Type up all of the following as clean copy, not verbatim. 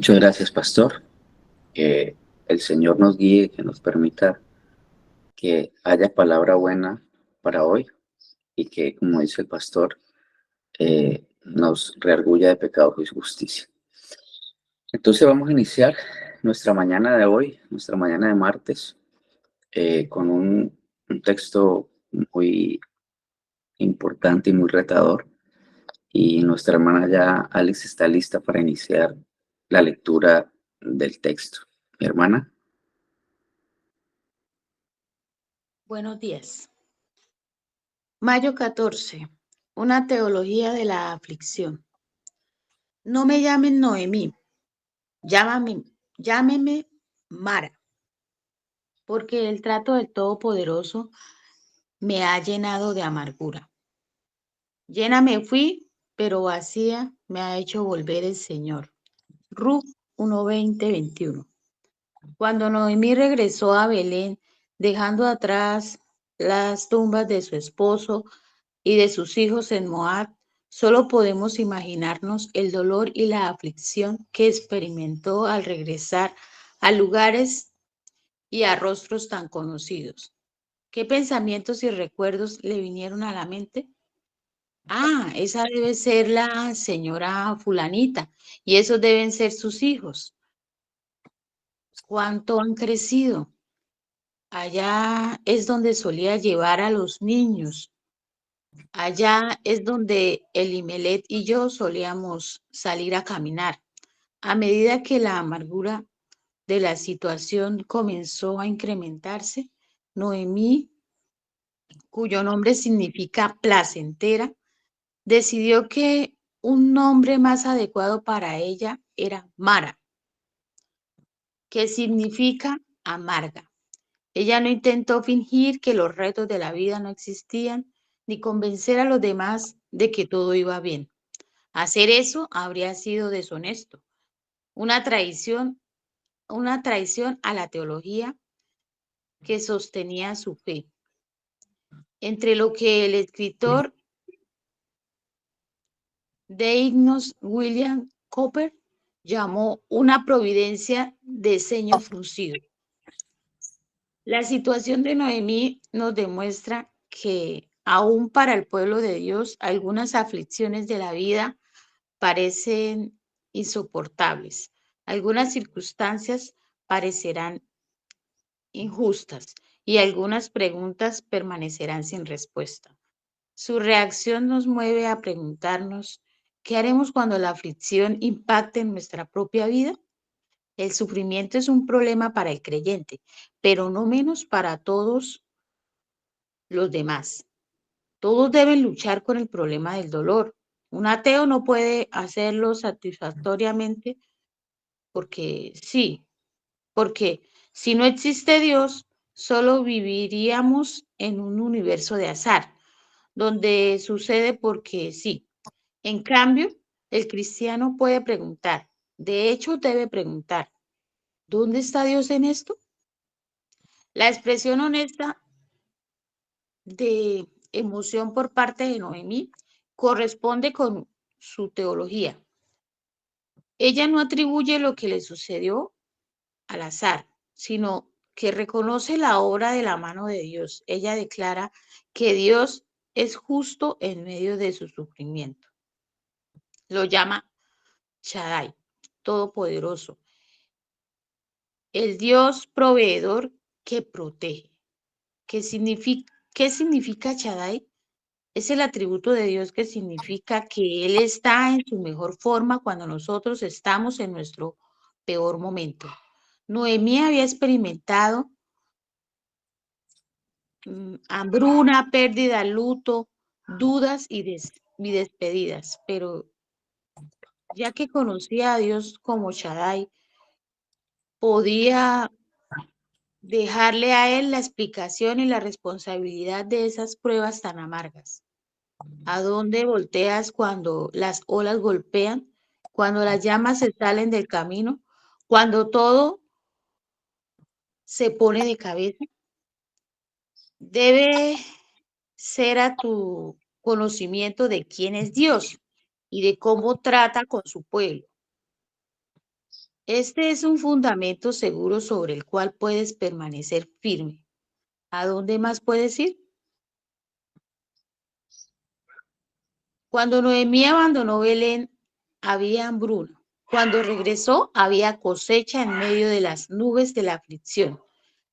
Muchas gracias, pastor. Que el Señor nos guíe, que nos permita que haya palabra buena para hoy y que, como dice el pastor, nos reargulla de pecado y justicia. Entonces vamos a iniciar nuestra mañana de hoy, nuestra mañana de martes, con un texto muy importante y muy retador. Y nuestra hermana ya, Alex, está lista para iniciar la lectura del texto. Mi hermana. Buenos días. Mayo 14. Una teología de la aflicción. No me llamen Noemí, llámeme Mara, porque el trato del Todopoderoso me ha llenado de amargura. Llena me fui, pero vacía me ha hecho volver el Señor. Ruth 1:20-21. Cuando Noemí regresó a Belén, dejando atrás las tumbas de su esposo y de sus hijos en Moab, solo podemos imaginarnos el dolor y la aflicción que experimentó al regresar a lugares y a rostros tan conocidos. ¿Qué pensamientos y recuerdos le vinieron a la mente? Esa debe ser la señora fulanita y esos deben ser sus hijos. ¿Cuánto han crecido? Allá es donde solía llevar a los niños. Allá es donde Elimelech y yo solíamos salir a caminar. A medida que la amargura de la situación comenzó a incrementarse, Noemí, cuyo nombre significa placentera, decidió que un nombre más adecuado para ella era Mara, que significa amarga. Ella no intentó fingir que los retos de la vida no existían, ni convencer a los demás de que todo iba bien. Hacer eso habría sido deshonesto, una traición a la teología que sostenía su fe. Entre lo que el escritor de himnos William Cowper llamó una providencia de ceño fruncido. La situación de Noemí nos demuestra que aún para el pueblo de Dios algunas aflicciones de la vida parecen insoportables. Algunas circunstancias parecerán injustas y algunas preguntas permanecerán sin respuesta. Su reacción nos mueve a preguntarnos, ¿qué haremos cuando la aflicción impacte en nuestra propia vida? El sufrimiento es un problema para el creyente, pero no menos para todos los demás. Todos deben luchar con el problema del dolor. Un ateo no puede hacerlo satisfactoriamente porque si no existe Dios, solo viviríamos en un universo de azar, donde sucede porque sí. En cambio, el cristiano puede preguntar, de hecho debe preguntar, ¿dónde está Dios en esto? La expresión honesta de emoción por parte de Noemí corresponde con su teología. Ella no atribuye lo que le sucedió al azar, sino que reconoce la obra de la mano de Dios. Ella declara que Dios es justo en medio de su sufrimiento. Lo llama Shaddai, todopoderoso, el Dios proveedor que protege. ¿Qué significa Shaddai? Es el atributo de Dios que significa que Él está en su mejor forma cuando nosotros estamos en nuestro peor momento. Noemí había experimentado hambruna, pérdida, luto, dudas y despedidas, pero ya que conocía a Dios como Shaddai, podía dejarle a Él la explicación y la responsabilidad de esas pruebas tan amargas. ¿A dónde volteas cuando las olas golpean? Cuando las llamas se salen del camino, cuando todo se pone de cabeza. Debe ser a tu conocimiento de quién es Dios y de cómo trata con su pueblo. Este es un fundamento seguro sobre el cual puedes permanecer firme. ¿A dónde más puedes ir? Cuando Noemí abandonó Belén, había hambruna. Cuando regresó, había cosecha en medio de las nubes de la aflicción.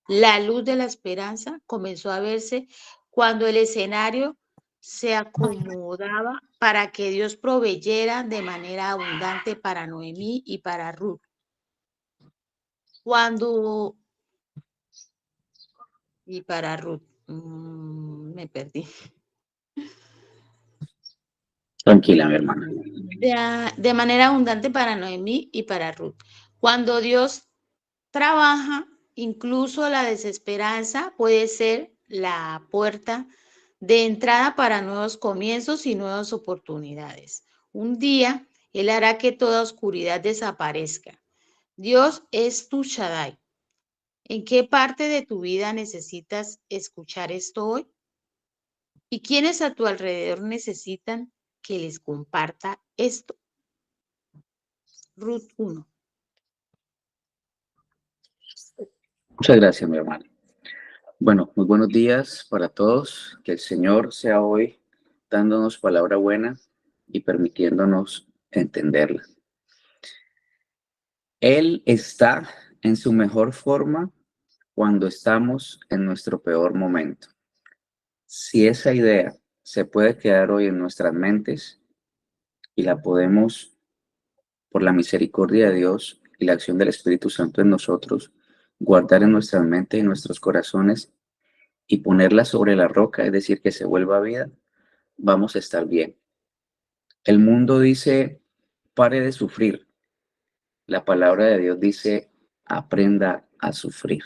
La luz de la esperanza comenzó a verse cuando el escenario se acomodaba para que Dios proveyera de manera abundante para Noemí y para Ruth. Cuando y para Ruth, me perdí. Tranquila, mi hermana. De manera abundante para Noemí y para Ruth. Cuando Dios trabaja, incluso la desesperanza puede ser la puerta de entrada para nuevos comienzos y nuevas oportunidades. Un día, Él hará que toda oscuridad desaparezca. Dios es tu Shaddai. ¿En qué parte de tu vida necesitas escuchar esto hoy? ¿Y quiénes a tu alrededor necesitan que les comparta esto? Ruth 1. Muchas gracias, mi hermana. Bueno, muy buenos días para todos. Que el Señor sea hoy dándonos palabra buena y permitiéndonos entenderla. Él está en su mejor forma cuando estamos en nuestro peor momento. Si esa idea se puede quedar hoy en nuestras mentes y la podemos, por la misericordia de Dios y la acción del Espíritu Santo en nosotros, guardar en nuestras mentes y en nuestros corazones y ponerla sobre la roca, es decir, que se vuelva vida, vamos a estar bien. El mundo dice, pare de sufrir. La palabra de Dios dice, aprenda a sufrir.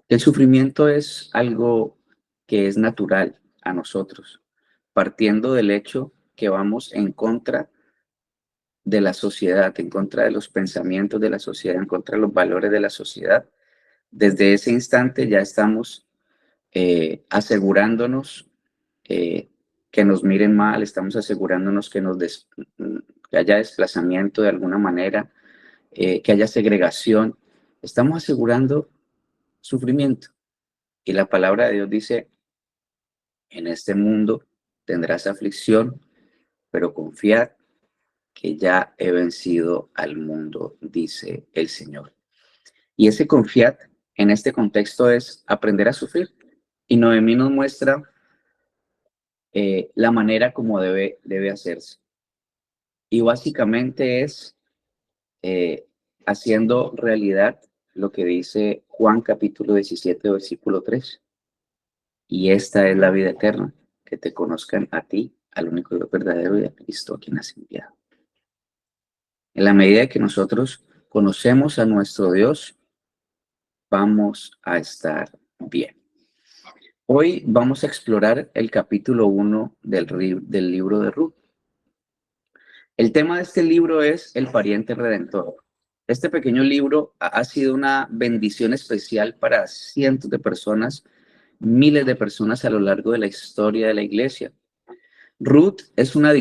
El sufrimiento es algo que es natural a nosotros, partiendo del hecho que vamos en contra de la sociedad, en contra de los pensamientos de la sociedad, en contra de los valores de la sociedad. Desde ese instante ya estamos asegurándonos que nos miren mal, estamos asegurándonos que haya desplazamiento de alguna manera, que haya segregación. Estamos asegurando sufrimiento. Y la palabra de Dios dice, en este mundo tendrás aflicción, pero confiad que ya he vencido al mundo, dice el Señor. Y ese confiad en este contexto es aprender a sufrir. Y Noemí nos muestra la manera como debe hacerse. Y básicamente es eh, haciendo realidad lo que dice Juan capítulo 17, versículo 3. Y esta es la vida eterna, que te conozcan a ti, al único Dios verdadero, y a Cristo a quien has enviado. En la medida que nosotros conocemos a nuestro Dios, vamos a estar bien. Hoy vamos a explorar el capítulo 1 del libro de Ruth. El tema de este libro es el pariente redentor. Este pequeño libro ha sido una bendición especial para cientos de personas, miles de personas a lo largo de la historia de la iglesia. Ruth es una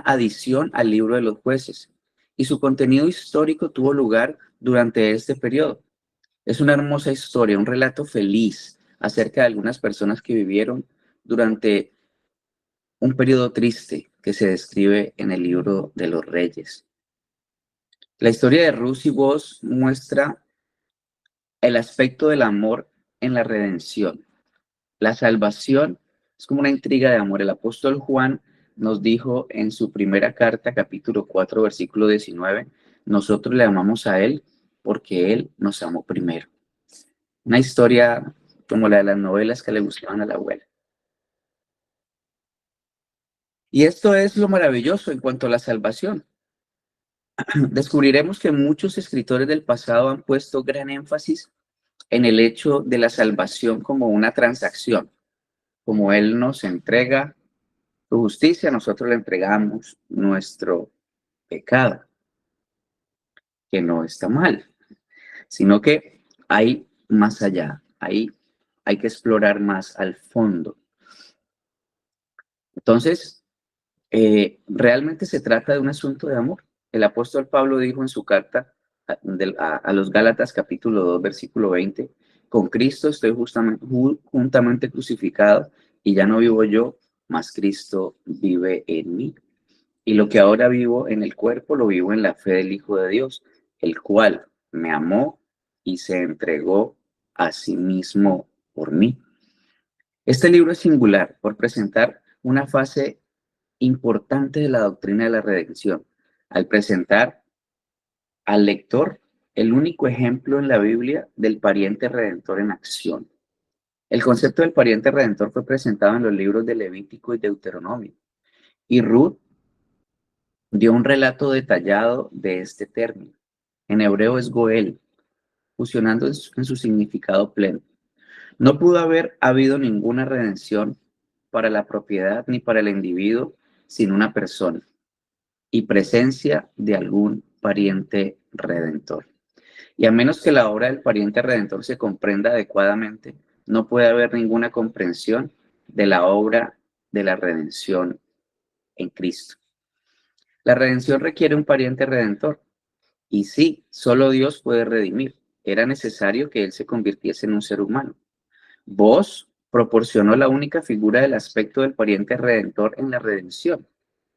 adición al libro de los jueces y su contenido histórico tuvo lugar durante este periodo. Es una hermosa historia, un relato feliz acerca de algunas personas que vivieron durante un periodo triste que se describe en el libro de los Reyes. La historia de Ruth y Boaz muestra el aspecto del amor en la redención. La salvación es como una intriga de amor. El apóstol Juan nos dijo en su primera carta, capítulo 4, versículo 19, nosotros le amamos a Él porque Él nos amó primero. Una historia como la de las novelas que le gustaban a la abuela. Y esto es lo maravilloso en cuanto a la salvación. Descubriremos que muchos escritores del pasado han puesto gran énfasis en el hecho de la salvación como una transacción, como Él nos entrega su justicia, nosotros le entregamos nuestro pecado, que no está mal, sino que hay más allá, hay que explorar más al fondo. Entonces, realmente se trata de un asunto de amor. El apóstol Pablo dijo en su carta a los Gálatas capítulo 2, versículo 20, con Cristo estoy juntamente crucificado y ya no vivo yo, mas Cristo vive en mí. Y lo que ahora vivo en el cuerpo, lo vivo en la fe del Hijo de Dios, el cual me amó y se entregó a sí mismo por mí. Este libro es singular por presentar una fase importante de la doctrina de la redención, al presentar al lector el único ejemplo en la Biblia del pariente redentor en acción. El concepto del pariente redentor fue presentado en los libros de Levítico y Deuteronomio, y Ruth dio un relato detallado de este término. En hebreo es Goel, fusionando en su significado pleno. No pudo haber habido ninguna redención para la propiedad ni para el individuo sin una persona y presencia de algún pariente redentor. Y a menos que la obra del pariente redentor se comprenda adecuadamente, no puede haber ninguna comprensión de la obra de la redención en Cristo. La redención requiere un pariente redentor. Y sí, solo Dios puede redimir. Era necesario que Él se convirtiese en un ser humano. Vos proporcionó la única figura del aspecto del pariente redentor en la redención,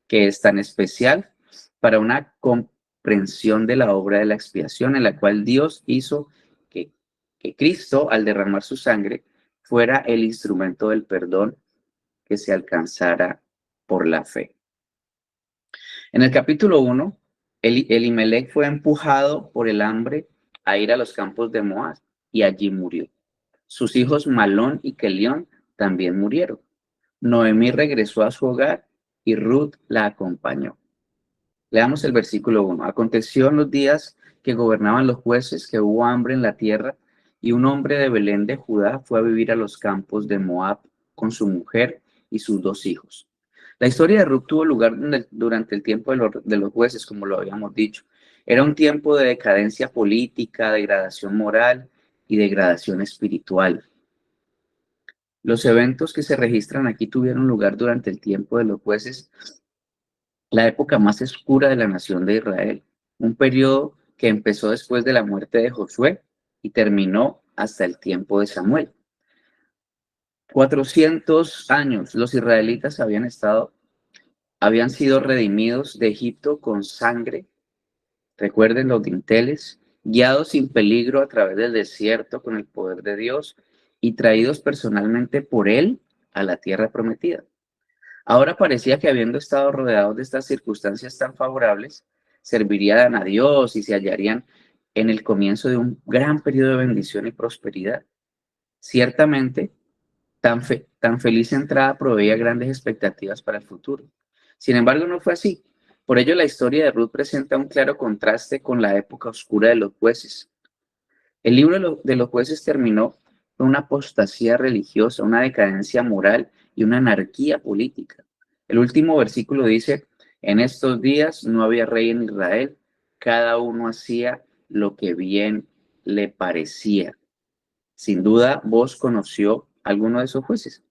que es tan especial para una comprensión de la obra de la expiación en la cual Dios hizo que, que Cristo, al derramar su sangre, fuera el instrumento del perdón que se alcanzara por la fe. En el capítulo 1, Elimelech fue empujado por el hambre a ir a los campos de Moab y allí murió. Sus hijos Malón y Kelión también murieron. Noemí regresó a su hogar y Ruth la acompañó. Leamos el versículo 1. Aconteció en los días que gobernaban los jueces que hubo hambre en la tierra y un hombre de Belén de Judá fue a vivir a los campos de Moab con su mujer y sus 2 hijos. La historia de Ruth tuvo lugar durante el tiempo de los jueces, como lo habíamos dicho. Era un tiempo de decadencia política, degradación moral y degradación espiritual. Los eventos que se registran aquí tuvieron lugar durante el tiempo de los jueces, la época más oscura de la nación de Israel, un periodo que empezó después de la muerte de Josué y terminó hasta el tiempo de Samuel. 400 años los israelitas habían sido redimidos de Egipto con sangre, recuerden los dinteles, guiados sin peligro a través del desierto con el poder de Dios y traídos personalmente por Él a la tierra prometida. Ahora parecía que habiendo estado rodeados de estas circunstancias tan favorables, servirían a Dios y se hallarían en el comienzo de un gran periodo de bendición y prosperidad. Ciertamente, tan feliz entrada proveía grandes expectativas para el futuro. Sin embargo, no fue así. Por ello, la historia de Ruth presenta un claro contraste con la época oscura de los jueces. El libro de los jueces terminó con una apostasía religiosa, una decadencia moral y una anarquía política. El último versículo dice, en estos días no había rey en Israel, cada uno hacía lo que bien le parecía. Sin duda, vos conoció a alguno de esos jueces.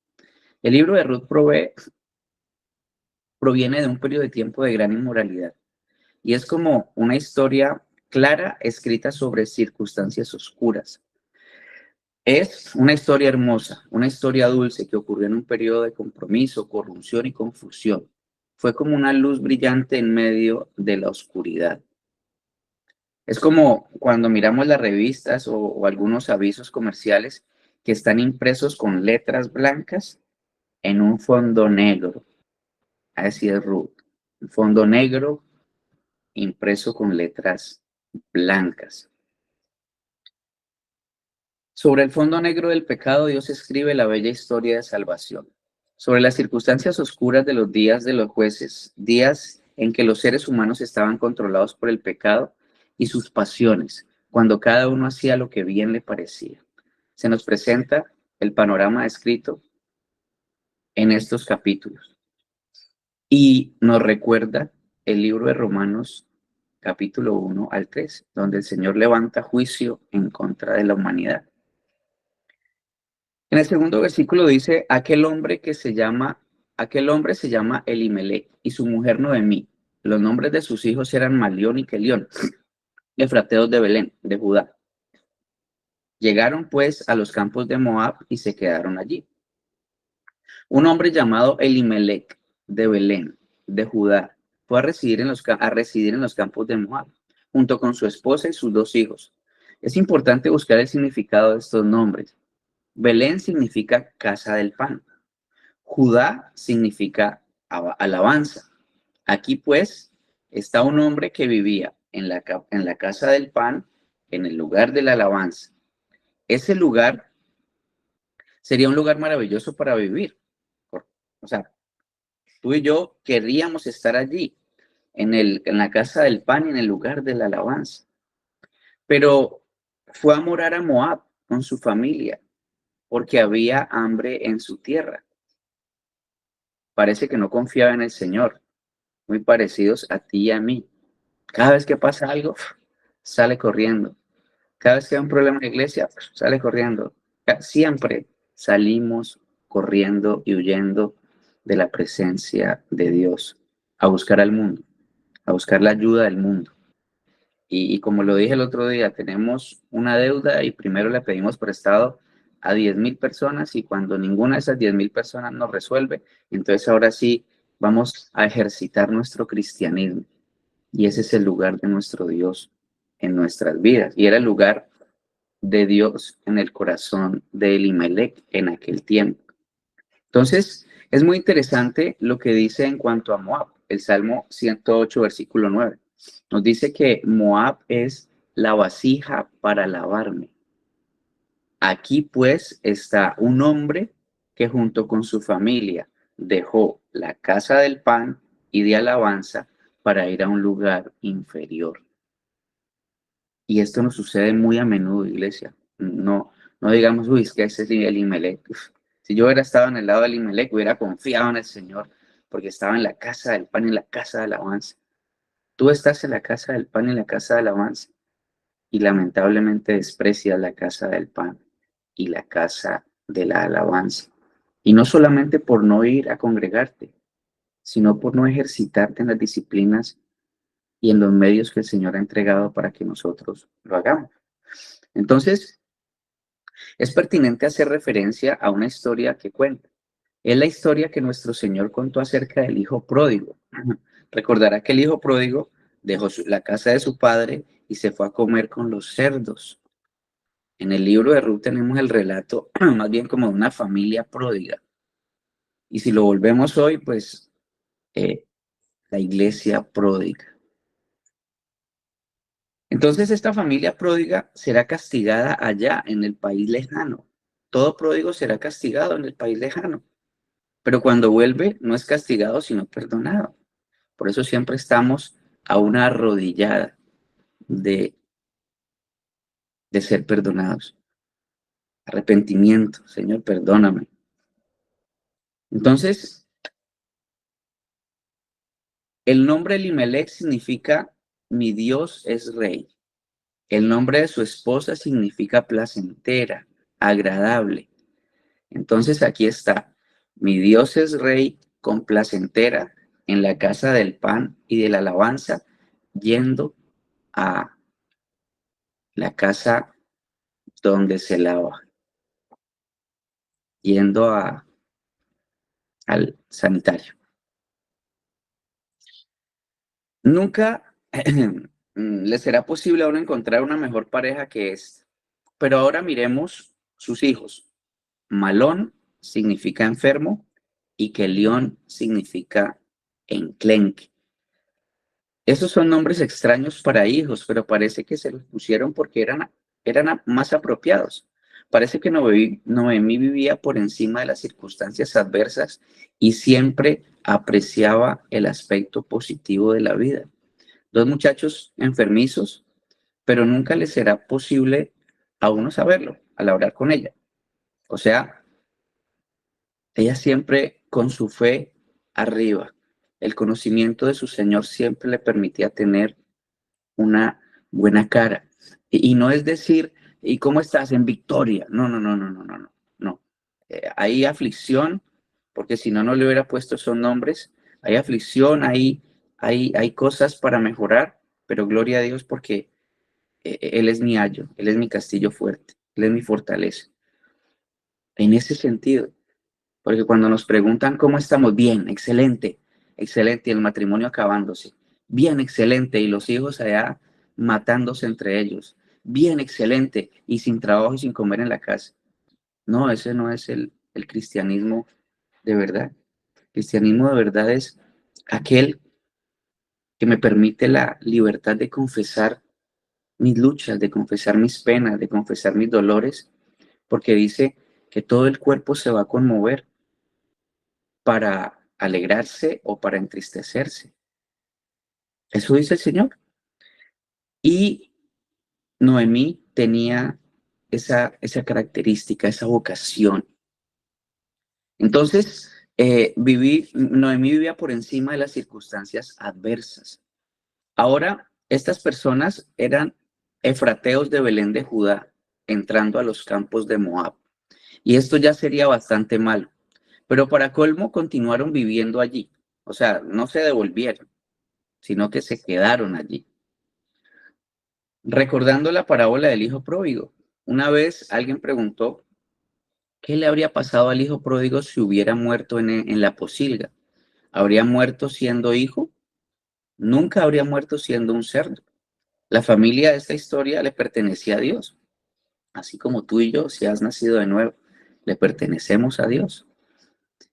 El libro de Ruth proviene de un periodo de tiempo de gran inmoralidad y es como una historia clara escrita sobre circunstancias oscuras. Es una historia hermosa, una historia dulce que ocurrió en un periodo de compromiso, corrupción y confusión. Fue como una luz brillante en medio de la oscuridad. Es como cuando miramos las revistas o algunos avisos comerciales que están impresos con letras blancas en un fondo negro. Así es, Ruth. Un fondo negro impreso con letras blancas. Sobre el fondo negro del pecado, Dios escribe la bella historia de salvación. Sobre las circunstancias oscuras de los días de los jueces, días en que los seres humanos estaban controlados por el pecado y sus pasiones, cuando cada uno hacía lo que bien le parecía. Se nos presenta el panorama descrito en estos capítulos y nos recuerda el libro de Romanos capítulo 1 al 3, donde el Señor levanta juicio en contra de la humanidad. En el segundo versículo dice, aquel hombre se llama Elimelech y su mujer Noemí. Los nombres de sus hijos eran Malión y Kelión. efrateos de Belén, de Judá. Llegaron pues a los campos de Moab y se quedaron allí. Un hombre llamado Elimelec de Belén, de Judá, fue a residir en los campos de Moab, junto con su esposa y sus 2 hijos. Es importante buscar el significado de estos nombres. Belén significa casa del pan. Judá significa alabanza. Aquí pues está un hombre que vivía en la casa del pan, en el lugar de la alabanza. Ese lugar sería un lugar maravilloso para vivir. O sea, tú y yo queríamos estar allí, en la casa del pan y en el lugar de la alabanza. Pero fue a morar a Moab con su familia, porque había hambre en su tierra. Parece que no confiaba en el Señor, muy parecidos a ti y a mí. Cada vez que pasa algo, sale corriendo. Cada vez que hay un problema en la iglesia, sale corriendo. Siempre salimos corriendo y huyendo de la presencia de Dios, a buscar al mundo, a buscar la ayuda del mundo. Y como lo dije el otro día, tenemos una deuda y primero le pedimos prestado a 10,000 personas y cuando ninguna de esas 10,000 personas nos resuelve, entonces ahora sí vamos a ejercitar nuestro cristianismo. Y ese es el lugar de nuestro Dios en nuestras vidas. Y era el lugar de Dios en el corazón de Elimelec en aquel tiempo. Entonces, es muy interesante lo que dice en cuanto a Moab, el Salmo 108, versículo 9. Nos dice que Moab es la vasija para lavarme. Aquí pues está un hombre que junto con su familia dejó la casa del pan y de alabanza para ir a un lugar inferior. Y esto nos sucede muy a menudo, iglesia. No digamos, uy, es que ese es Elimelec. Si yo hubiera estado en el lado de Elimelec, hubiera confiado en el Señor, porque estaba en la casa del pan y en la casa de alabanza. Tú estás en la casa del pan y en la casa de alabanza, y lamentablemente desprecias la casa del pan y la casa de la alabanza. Y no solamente por no ir a congregarte, sino por no ejercitarte en las disciplinas y en los medios que el Señor ha entregado para que nosotros lo hagamos. Entonces, es pertinente hacer referencia a una historia que cuenta. Es la historia que nuestro Señor contó acerca del hijo pródigo. Recordará que el hijo pródigo dejó la casa de su padre y se fue a comer con los cerdos. En el libro de Ruth tenemos el relato más bien como de una familia pródiga. Y si lo volvemos hoy, pues la iglesia pródiga. Entonces esta familia pródiga será castigada allá en el país lejano. Todo pródigo será castigado en el país lejano. Pero cuando vuelve no es castigado, sino perdonado. Por eso siempre estamos a una arrodillada de ser perdonados. Arrepentimiento, Señor, perdóname. Entonces, el nombre Elimelec significa mi Dios es rey. El nombre de su esposa significa placentera, agradable. Entonces aquí está, mi Dios es rey con placentera en la casa del pan y de la alabanza, yendo a la casa donde se lava, yendo al sanitario. Nunca le será posible a uno encontrar una mejor pareja que esta. Pero ahora miremos sus hijos. Malón significa enfermo y Kelión significa enclenque. Esos son nombres extraños para hijos, pero parece que se los pusieron porque eran más apropiados. Parece que Noemí vivía por encima de las circunstancias adversas y siempre apreciaba el aspecto positivo de la vida. 2 muchachos enfermizos, pero nunca les será posible a uno saberlo al hablar con ella. O sea, ella siempre con su fe arriba. El conocimiento de su Señor siempre le permitía tener una buena cara. Y no es decir, ¿y cómo estás? En victoria. No, no, no, no, no, no, no. No. Hay aflicción, porque si no, no le hubiera puesto esos nombres. Hay aflicción, hay cosas para mejorar, pero gloria a Dios porque Él es mi ayo, Él es mi castillo fuerte, Él es mi fortaleza. En ese sentido, porque cuando nos preguntan cómo estamos, bien, excelente, excelente, y el matrimonio acabándose, bien, excelente, y los hijos allá matándose entre ellos, bien, excelente, y sin trabajo y sin comer en la casa. No, ese no es el cristianismo de verdad. El cristianismo de verdad es aquel que me permite la libertad de confesar mis luchas, de confesar mis penas, de confesar mis dolores, porque dice que todo el cuerpo se va a conmover para alegrarse o para entristecerse. Eso dice el Señor. Y Noemí tenía esa característica, esa vocación. Entonces, Noemí vivía por encima de las circunstancias adversas. Ahora, estas personas eran efrateos de Belén de Judá, entrando a los campos de Moab. Y esto ya sería bastante malo. Pero para colmo, continuaron viviendo allí. O sea, no se devolvieron, sino que se quedaron allí. Recordando la parábola del hijo pródigo, una vez alguien preguntó qué le habría pasado al hijo pródigo si hubiera muerto en la posilga. ¿Habría muerto siendo hijo? Nunca habría muerto siendo un cerdo. La familia de esta historia le pertenecía a Dios, así como tú y yo, si has nacido de nuevo, le pertenecemos a Dios.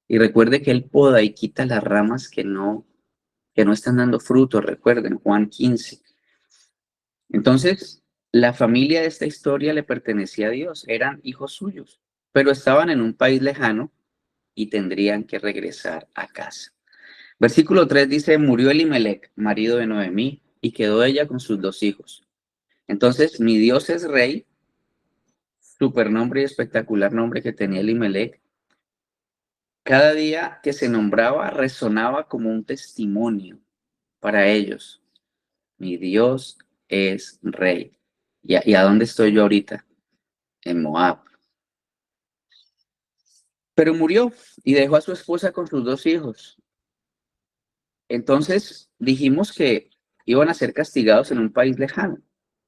Y recuerde que Él poda y quita las ramas que no están dando fruto, recuerden, Juan 15. Entonces, la familia de esta historia le pertenecía a Dios, eran hijos suyos, pero estaban en un país lejano y tendrían que regresar a casa. Versículo 3 dice, murió Elimelec, marido de Noemí, y quedó ella con sus 2 hijos. Entonces, mi Dios es rey, supernombre y espectacular nombre que tenía Elimelec. Cada día que se nombraba resonaba como un testimonio para ellos. Mi Dios es rey. ¿Y a dónde estoy yo ahorita? En Moab. Pero murió y dejó a su esposa con sus 2 hijos. Entonces dijimos que iban a ser castigados en un país lejano.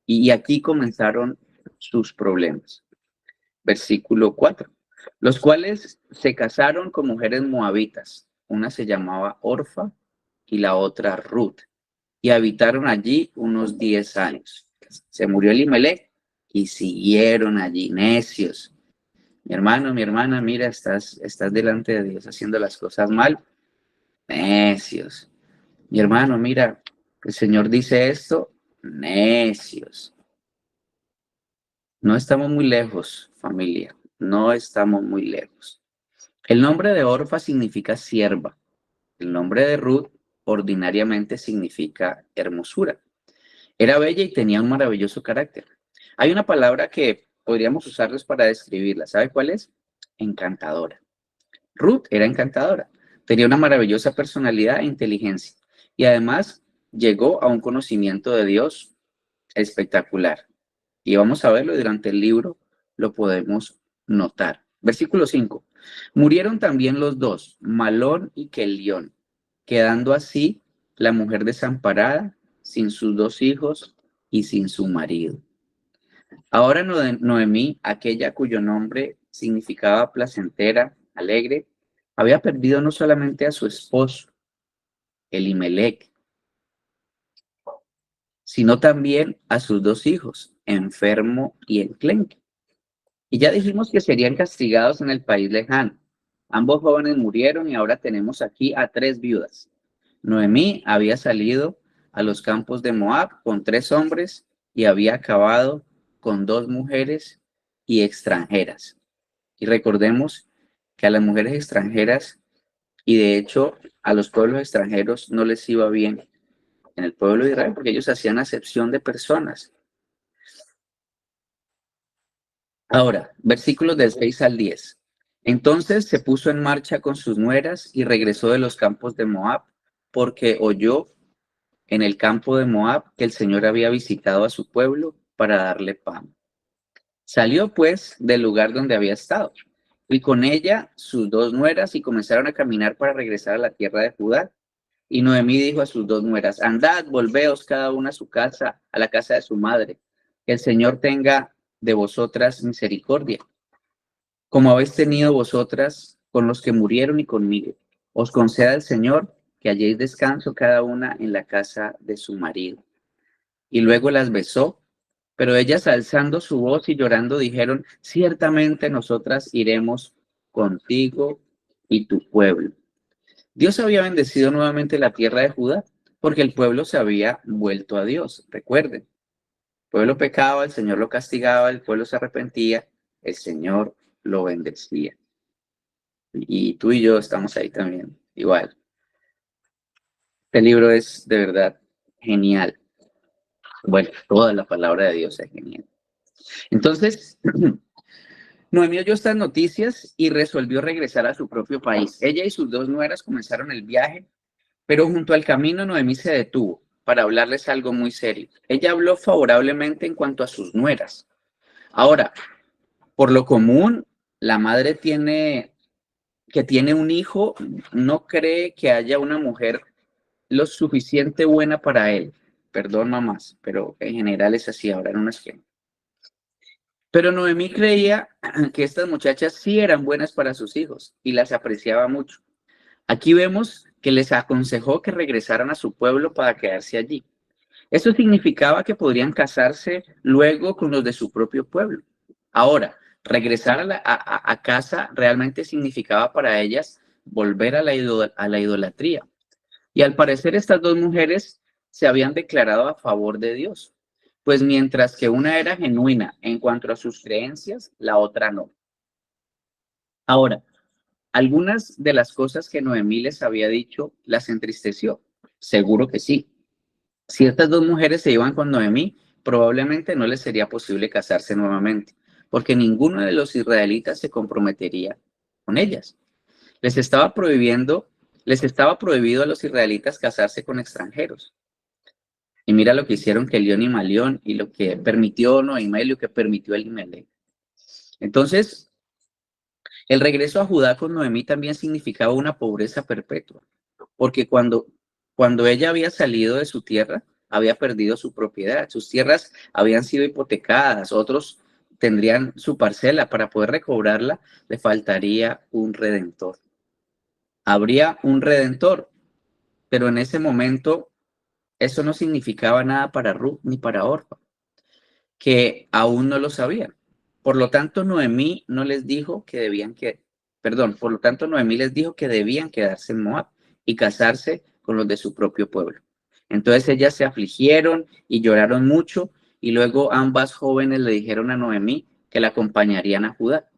Y aquí comenzaron sus problemas. Versículo 4. Los cuales se casaron con mujeres moabitas. Una se llamaba Orfa y la otra Ruth. Y habitaron allí unos 10 años. Se murió Elimelec y siguieron allí necios. Mi hermano, mi hermana, mira, estás delante de Dios haciendo las cosas mal. Necios. Mi hermano, mira, el Señor dice esto. Necios. No estamos muy lejos, familia. No estamos muy lejos. El nombre de Orfa significa sierva. El nombre de Ruth ordinariamente significa hermosura. Era bella y tenía un maravilloso carácter. Hay una palabra que podríamos usarles para describirla. ¿Sabe cuál es? Encantadora. Ruth era encantadora. Tenía una maravillosa personalidad e inteligencia. Y además llegó a un conocimiento de Dios espectacular. Y vamos a verlo durante el libro, lo podemos notar. Versículo 5. Murieron también los dos, Malón y Kelión, quedando así la mujer desamparada, sin sus 2 hijos y sin su marido. Ahora Noemí, aquella cuyo nombre significaba placentera, alegre, había perdido no solamente a su esposo, Elimelec, sino también a sus 2 hijos, enfermo y enclenque. Y ya dijimos que serían castigados en el país lejano. Ambos jóvenes murieron y ahora tenemos aquí a 3 viudas. Noemí había salido a los campos de Moab con 3 hombres y había acabado con 2 mujeres y extranjeras. Y recordemos que a las mujeres extranjeras, y de hecho a los pueblos extranjeros no les iba bien en el pueblo de Israel porque ellos hacían acepción de personas. Ahora, versículos del 6 al 10. Entonces se puso en marcha con sus nueras y regresó de los campos de Moab, porque oyó en el campo de Moab que el Señor había visitado a su pueblo para darle pan. Salió pues del lugar donde había estado, y con ella sus 2 nueras, y comenzaron a caminar para regresar a la tierra de Judá. Y Noemí dijo a sus 2 nueras, andad, volveos cada una a su casa, a la casa de su madre. Que el Señor tenga de vosotras misericordia, como habéis tenido vosotras con los que murieron y conmigo. Os conceda el Señor que halléis descanso cada una en la casa de su marido. Y luego las besó, pero ellas alzando su voz y llorando dijeron, ciertamente nosotras iremos contigo y tu pueblo. Dios había bendecido nuevamente la tierra de Judá, porque el pueblo se había vuelto a Dios. Recuerden, el pueblo pecaba, el Señor lo castigaba, el pueblo se arrepentía, el Señor lo bendecía. Y tú y yo estamos ahí también, igual. Este libro es de verdad genial. Bueno, toda la palabra de Dios es genial. Entonces, Noemí oyó estas noticias y resolvió regresar a su propio país. Ella y sus dos nueras comenzaron el viaje, pero junto al camino Noemí se detuvo para hablarles algo muy serio. Ella habló favorablemente en cuanto a sus nueras. Ahora, por lo común, la madre que tiene un hijo no cree que haya una mujer lo suficiente buena para él. Perdón, mamás, pero en general es así, ahora no es que. Pero Noemí creía que estas muchachas sí eran buenas para sus hijos y las apreciaba mucho. Aquí vemos que les aconsejó que regresaran a su pueblo para quedarse allí. Eso significaba que podrían casarse luego con los de su propio pueblo. Ahora, regresar a casa realmente significaba para ellas volver a la idolatría. Y al parecer estas dos mujeres se habían declarado a favor de Dios, pues mientras que una era genuina en cuanto a sus creencias, la otra no. Ahora, algunas de las cosas que Noemí les había dicho las entristeció. Seguro que sí. Si estas dos mujeres se iban con Noemí, probablemente no les sería posible casarse nuevamente, porque ninguno de los israelitas se comprometería con ellas. Les estaba prohibiendo, les estaba prohibido a los israelitas casarse con extranjeros. Y mira lo que hicieron Kelión y Malión y lo que permitió Noemí y lo que permitió Elimelech. Entonces, el regreso a Judá con Noemí también significaba una pobreza perpetua, porque cuando ella había salido de su tierra, había perdido su propiedad, sus tierras habían sido hipotecadas, otros tendrían su parcela, para poder recobrarla le faltaría un redentor. Habría un redentor, pero en ese momento eso no significaba nada para Ruth ni para Orfa, que aún no lo sabían. Por lo tanto, Noemí no les dijo que debían que, perdón, por lo tanto, Noemí les dijo que debían quedarse en Moab y casarse con los de su propio pueblo. Entonces ellas se afligieron y lloraron mucho, y luego ambas jóvenes le dijeron a Noemí que la acompañarían a Judá.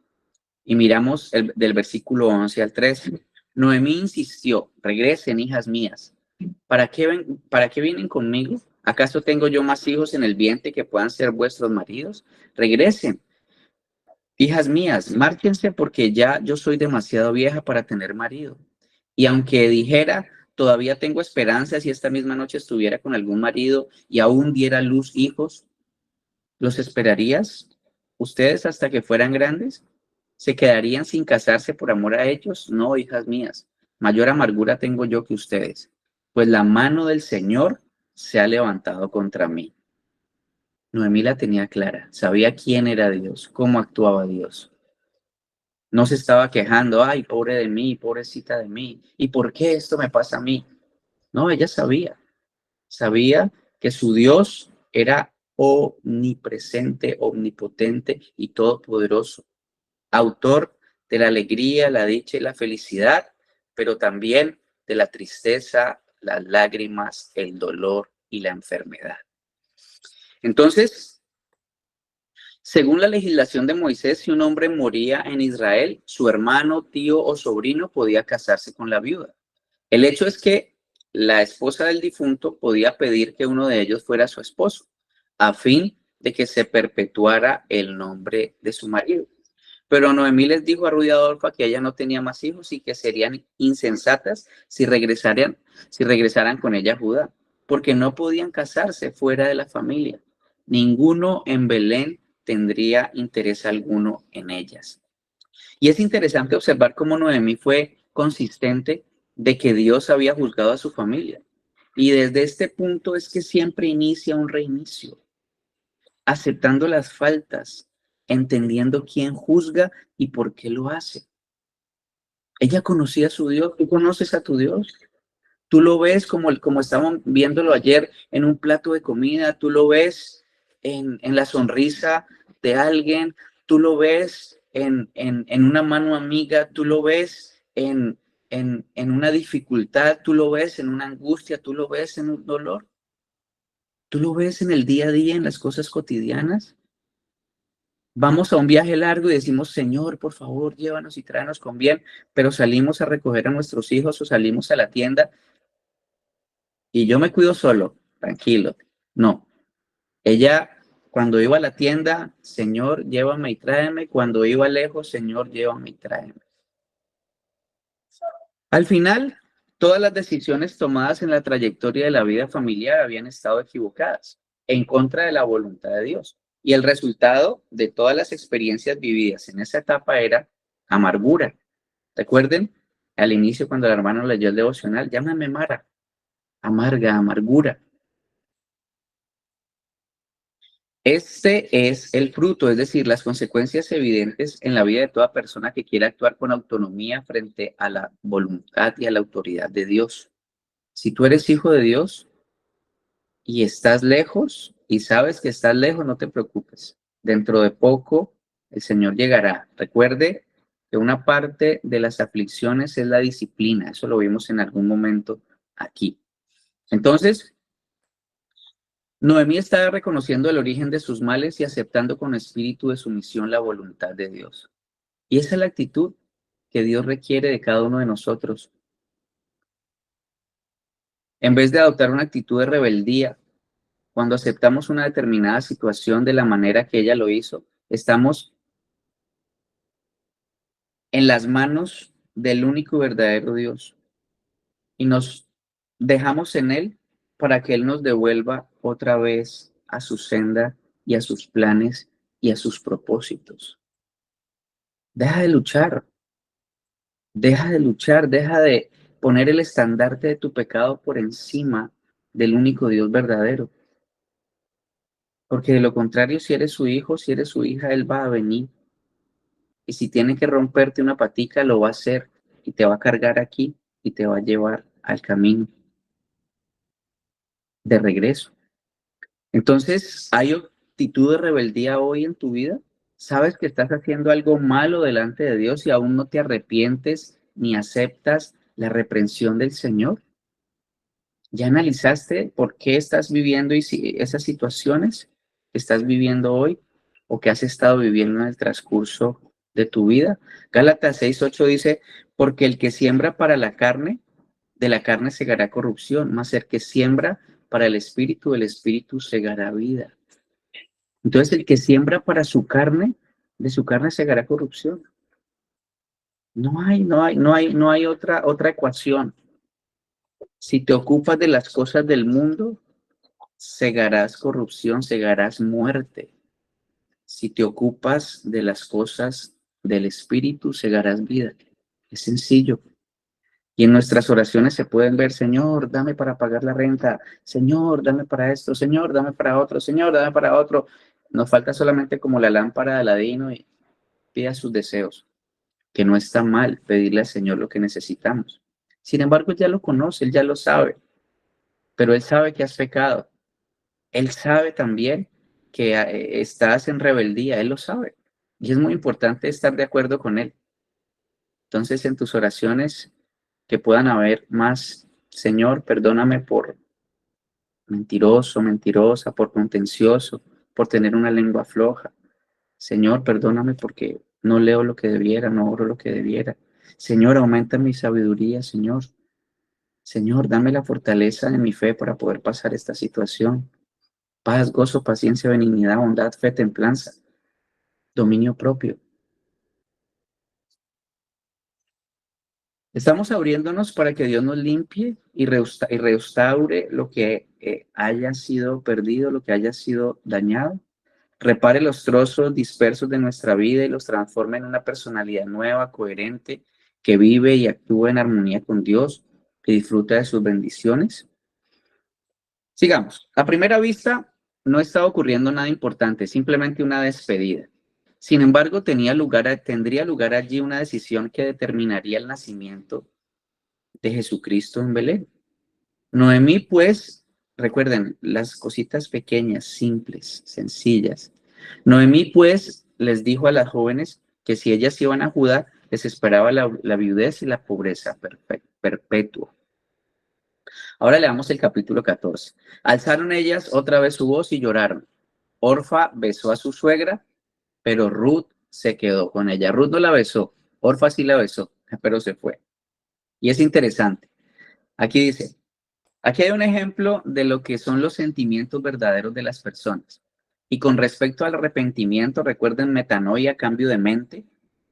Y miramos del versículo 11 al 13. Noemí insistió, regresen, hijas mías. ¿Para qué vienen conmigo? ¿Acaso tengo yo más hijos en el vientre que puedan ser vuestros maridos? Regresen, hijas mías, márchense, porque ya yo soy demasiado vieja para tener marido. Y aunque dijera, todavía tengo esperanza, si esta misma noche estuviera con algún marido y aún diera luz hijos, ¿los esperarías ustedes hasta que fueran grandes? ¿Se quedarían sin casarse por amor a ellos? No, hijas mías, mayor amargura tengo yo que ustedes, pues la mano del Señor se ha levantado contra mí. Noemí la tenía clara, sabía quién era Dios, cómo actuaba Dios. No se estaba quejando, ay, pobre de mí, pobrecita de mí, ¿y por qué esto me pasa a mí? No, ella sabía que su Dios era omnipresente, omnipotente y todopoderoso, autor de la alegría, la dicha y la felicidad, pero también de la tristeza, las lágrimas, el dolor y la enfermedad. Entonces, según la legislación de Moisés, si un hombre moría en Israel, su hermano, tío o sobrino podía casarse con la viuda. El hecho es que la esposa del difunto podía pedir que uno de ellos fuera su esposo, a fin de que se perpetuara el nombre de su marido. Pero Noemí les dijo a Ruth y a Orfa que ella no tenía más hijos y que serían insensatas si regresaran con ella a Judá, porque no podían casarse fuera de la familia. Ninguno en Belén tendría interés alguno en ellas. Y es interesante observar cómo Noemí fue consistente de que Dios había juzgado a su familia. Y desde este punto es que siempre inicia un reinicio. aceptando las faltas, entendiendo quién juzga y por qué lo hace. Ella conocía a su Dios. ¿Tú conoces a tu Dios? Tú lo ves como estábamos viéndolo ayer en un plato de comida, tú lo ves en la sonrisa de alguien, tú lo ves en una mano amiga, tú lo ves en una dificultad, tú lo ves en una angustia, tú lo ves en un dolor, tú lo ves en el día a día, en las cosas cotidianas. Vamos a un viaje largo y decimos, Señor, por favor, llévanos y tráenos con bien, pero salimos a recoger a nuestros hijos o salimos a la tienda y yo me cuido solo, tranquilo. No, ella cuando iba a la tienda, Señor, llévame y tráeme. Cuando iba lejos, Señor, llévame y tráeme. Al final, todas las decisiones tomadas en la trayectoria de la vida familiar habían estado equivocadas, en contra de la voluntad de Dios. Y el resultado de todas las experiencias vividas en esa etapa era amargura. Recuerden, al inicio cuando el hermano leyó el devocional, llámame Mara, amarga, amargura. Este es el fruto, es decir, las consecuencias evidentes en la vida de toda persona que quiera actuar con autonomía frente a la voluntad y a la autoridad de Dios. Si tú eres hijo de Dios y estás lejos y sabes que estás lejos, no te preocupes. Dentro de poco el Señor llegará. Recuerde que una parte de las aflicciones es la disciplina. Eso lo vimos en algún momento aquí. Entonces, Noemí estaba reconociendo el origen de sus males y aceptando con espíritu de sumisión la voluntad de Dios. Y esa es la actitud que Dios requiere de cada uno de nosotros. En vez de adoptar una actitud de rebeldía, cuando aceptamos una determinada situación de la manera que ella lo hizo, estamos en las manos del único y verdadero Dios y nos dejamos en Él para que Él nos devuelva otra vez a su senda y a sus planes y a sus propósitos. Deja de luchar, deja de poner el estandarte de tu pecado por encima del único Dios verdadero. Porque de lo contrario, si eres su hijo, si eres su hija, Él va a venir. Y si tiene que romperte una patica, lo va a hacer y te va a cargar aquí y te va a llevar al camino de regreso. Entonces, ¿hay actitud de rebeldía hoy en tu vida? ¿Sabes que estás haciendo algo malo delante de Dios y aún no te arrepientes ni aceptas la reprensión del Señor? ¿Ya analizaste por qué estás viviendo esas situaciones que estás viviendo hoy o que has estado viviendo en el transcurso de tu vida? Gálatas 6:8 dice, porque el que siembra para la carne, de la carne segará corrupción, mas el que siembra para el espíritu segará vida. Entonces el que siembra para su carne, de su carne segará corrupción. No hay otra ecuación. Si te ocupas de las cosas del mundo, segarás corrupción, segarás muerte. Si te ocupas de las cosas del espíritu, segarás vida. Es sencillo. Y en nuestras oraciones se pueden ver, Señor, dame para pagar la renta, Señor, dame para esto, Señor, dame para otro, Señor, dame para otro. Nos falta solamente como la lámpara de Aladino y pida sus deseos, que no está mal pedirle al Señor lo que necesitamos. Sin embargo, Él ya lo conoce, Él ya lo sabe, pero Él sabe que has pecado. Él sabe también que estás en rebeldía, Él lo sabe. Y es muy importante estar de acuerdo con Él. Entonces, en tus oraciones, que puedan haber más, Señor, perdóname por mentiroso, mentirosa, por contencioso, por tener una lengua floja. Señor, perdóname porque no leo lo que debiera, no oro lo que debiera. Señor, aumenta mi sabiduría, Señor. Señor, dame la fortaleza de mi fe para poder pasar esta situación. Paz, gozo, paciencia, benignidad, bondad, fe, templanza, dominio propio. Estamos abriéndonos para que Dios nos limpie y restaure lo que haya sido perdido, lo que haya sido dañado. Repare los trozos dispersos de nuestra vida y los transforme en una personalidad nueva, coherente, que vive y actúa en armonía con Dios, que disfruta de sus bendiciones. Sigamos. A primera vista, no estaba ocurriendo nada importante, simplemente una despedida. Sin embargo, tendría lugar allí una decisión que determinaría el nacimiento de Jesucristo en Belén. Noemí, pues, recuerden, las cositas pequeñas, simples, sencillas. Noemí, pues, les dijo a las jóvenes que si ellas iban a Judá, les esperaba la viudez y la pobreza perpetua. Ahora leamos el capítulo 14. Alzaron ellas otra vez su voz y lloraron. Orfa besó a su suegra, pero Ruth se quedó con ella. Ruth no la besó, Orfa sí la besó, pero se fue. Y es interesante. Aquí dice, aquí hay un ejemplo de lo que son los sentimientos verdaderos de las personas. Y con respecto al arrepentimiento, recuerden metanoia, cambio de mente.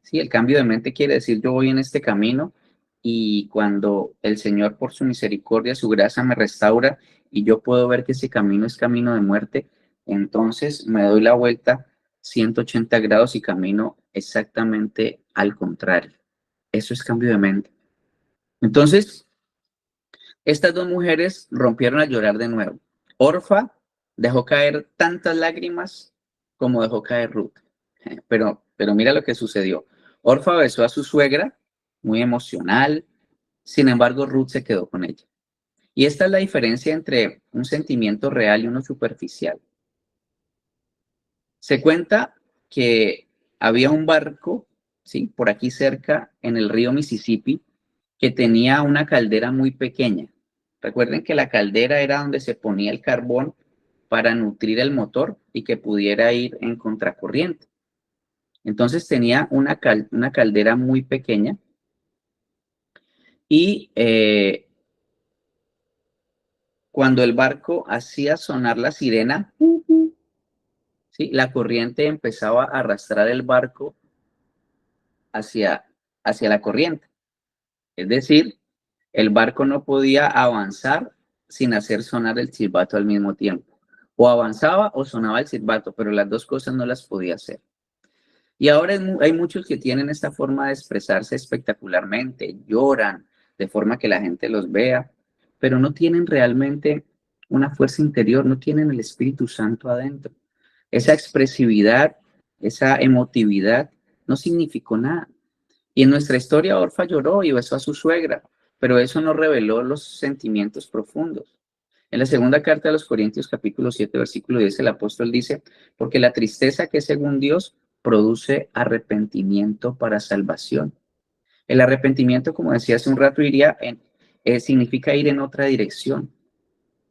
Sí, el cambio de mente quiere decir yo voy en este camino y cuando el Señor por su misericordia, su gracia me restaura y yo puedo ver que ese camino es camino de muerte, entonces me doy la vuelta 180 grados y camino exactamente al contrario. Eso es cambio de mente. Entonces, estas dos mujeres rompieron a llorar de nuevo. Orfa dejó caer tantas lágrimas como dejó caer Ruth. Pero mira lo que sucedió. Orfa besó a su suegra, muy emocional. Sin embargo, Ruth se quedó con ella. Y esta es la diferencia entre un sentimiento real y uno superficial. Se cuenta que había un barco, ¿sí? Por aquí cerca, en el río Mississippi, que tenía una caldera muy pequeña. Recuerden que la caldera era donde se ponía el carbón para nutrir el motor y que pudiera ir en contracorriente. Entonces tenía una caldera muy pequeña y cuando el barco hacía sonar la sirena, ¿sí? La corriente empezaba a arrastrar el barco hacia, hacia la corriente. Es decir, el barco no podía avanzar sin hacer sonar el silbato al mismo tiempo. O avanzaba o sonaba el silbato, pero las dos cosas no las podía hacer. Y ahora hay muchos que tienen esta forma de expresarse espectacularmente, lloran de forma que la gente los vea, pero no tienen realmente una fuerza interior, no tienen el Espíritu Santo adentro. Esa expresividad, esa emotividad no significó nada. Y en nuestra historia Orfa lloró y besó a su suegra, pero eso no reveló los sentimientos profundos. En la segunda carta de los Corintios, capítulo 7, versículo 10, el apóstol dice, porque la tristeza que es según Dios produce arrepentimiento para salvación. El arrepentimiento, como decía hace un rato, significa ir en otra dirección.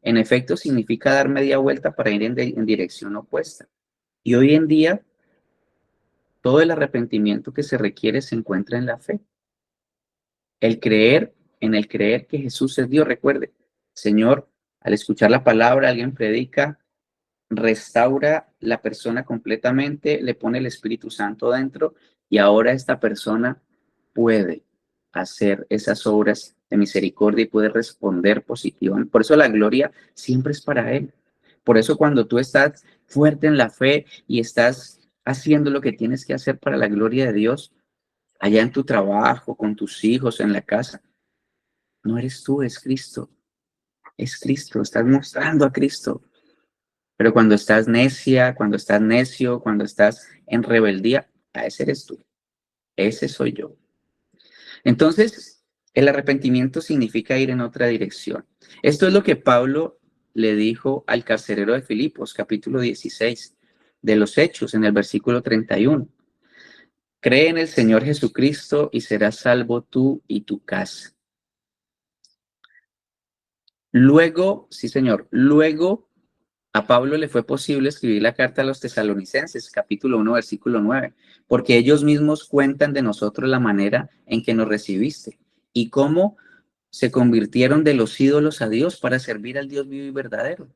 En efecto, significa dar media vuelta para ir en dirección opuesta. Y hoy en día, todo el arrepentimiento que se requiere se encuentra en la fe. El creer que Jesús es Dios. Recuerde, Señor, al escuchar la palabra, alguien predica, restaura la persona completamente, le pone el Espíritu Santo dentro y ahora esta persona puede hacer esas obras de misericordia y puede responder positivamente. Por eso la gloria siempre es para Él. Por eso cuando tú estás fuerte en la fe y estás haciendo lo que tienes que hacer para la gloria de Dios, allá en tu trabajo, con tus hijos, en la casa, no eres tú, es Cristo. Es Cristo, estás mostrando a Cristo. Pero cuando estás necia, cuando estás necio, cuando estás en rebeldía, ese eres tú. Ese soy yo. Entonces, el arrepentimiento significa ir en otra dirección. Esto es lo que Pablo le dijo al carcelero de Filipos, capítulo 16 de los Hechos, en el versículo 31. Cree en el Señor Jesucristo y serás salvo tú y tu casa. Luego, sí señor, luego a Pablo le fue posible escribir la carta a los tesalonicenses, capítulo 1, versículo 9, porque ellos mismos cuentan de nosotros la manera en que nos recibiste y cómo se convirtieron de los ídolos a Dios para servir al Dios vivo y verdadero.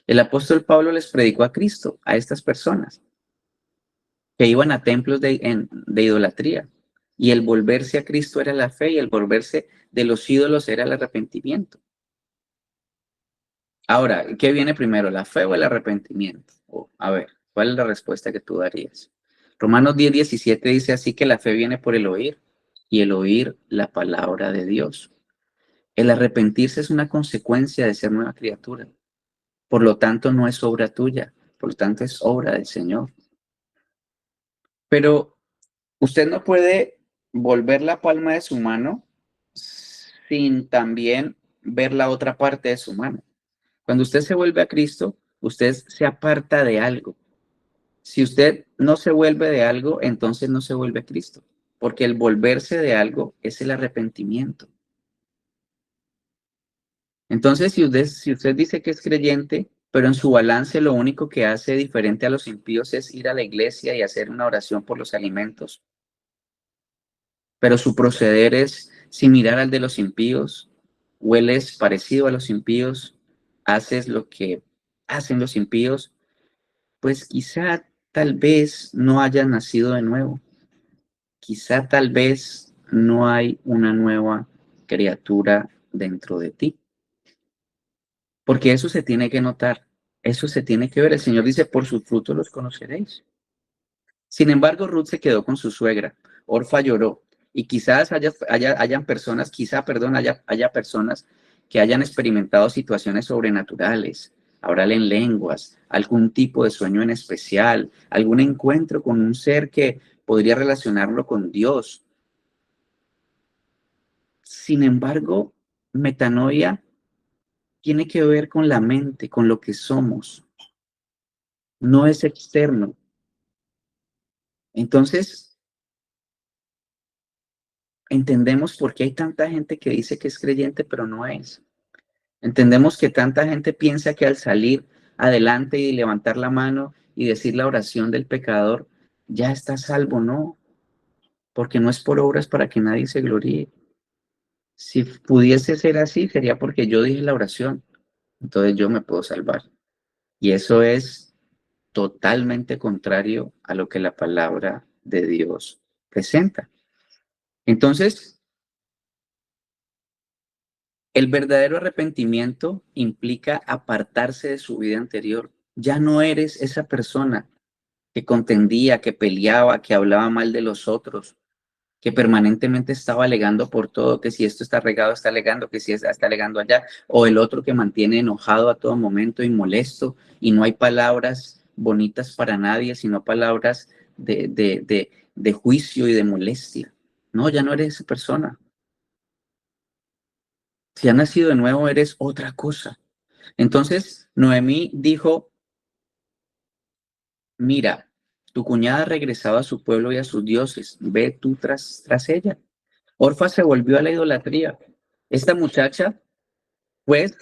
El apóstol Pablo les predicó a Cristo, a estas personas que iban a templos de idolatría. Y el volverse a Cristo era la fe y el volverse de los ídolos era el arrepentimiento. Ahora, ¿qué viene primero, la fe o el arrepentimiento? A ver, ¿cuál es la respuesta que tú darías? Romanos 10:17 dice así que la fe viene por el oír y el oír la palabra de Dios. El arrepentirse es una consecuencia de ser nueva criatura. Por lo tanto, no es obra tuya, por lo tanto, es obra del Señor. Pero usted no puede volver la palma de su mano sin también ver la otra parte de su mano. Cuando usted se vuelve a Cristo, usted se aparta de algo. Si usted no se vuelve de algo, entonces no se vuelve a Cristo, porque el volverse de algo es el arrepentimiento. Entonces, si usted dice que es creyente, pero en su balance lo único que hace diferente a los impíos es ir a la iglesia y hacer una oración por los alimentos, pero su proceder es similar al de los impíos, hueles parecido a los impíos, haces lo que hacen los impíos, pues quizá tal vez no hayas nacido de nuevo, quizá tal vez no hay una nueva criatura dentro de ti, porque eso se tiene que notar, eso se tiene que ver. El Señor dice, por sus frutos los conoceréis. Sin embargo, Ruth se quedó con su suegra. Orfa lloró. Y quizás hayan personas, haya personas que hayan experimentado situaciones sobrenaturales, hablar en lenguas, algún tipo de sueño en especial, algún encuentro con un ser que podría relacionarlo con Dios. Sin embargo, metanoia tiene que ver con la mente, con lo que somos. No es externo. Entonces, entendemos por qué hay tanta gente que dice que es creyente, pero no es. Entendemos que tanta gente piensa que al salir adelante y levantar la mano y decir la oración del pecador, ya está salvo. No, porque no es por obras para que nadie se gloríe. Si pudiese ser así, sería porque yo dije la oración, entonces yo me puedo salvar. Y eso es totalmente contrario a lo que la palabra de Dios presenta. Entonces, el verdadero arrepentimiento implica apartarse de su vida anterior. Ya no eres esa persona que contendía, que peleaba, que hablaba mal de los otros, que permanentemente estaba alegando por todo, que si esto está regado, está alegando, que si está alegando allá, o el otro que mantiene enojado a todo momento y molesto, y no hay palabras bonitas para nadie, sino palabras de juicio y de molestia. No, ya no eres esa persona. Si has nacido de nuevo, eres otra cosa. Entonces, Noemí dijo, mira, tu cuñada ha regresado a su pueblo y a sus dioses, ve tú tras ella. Orfa se volvió a la idolatría. Esta muchacha, pues,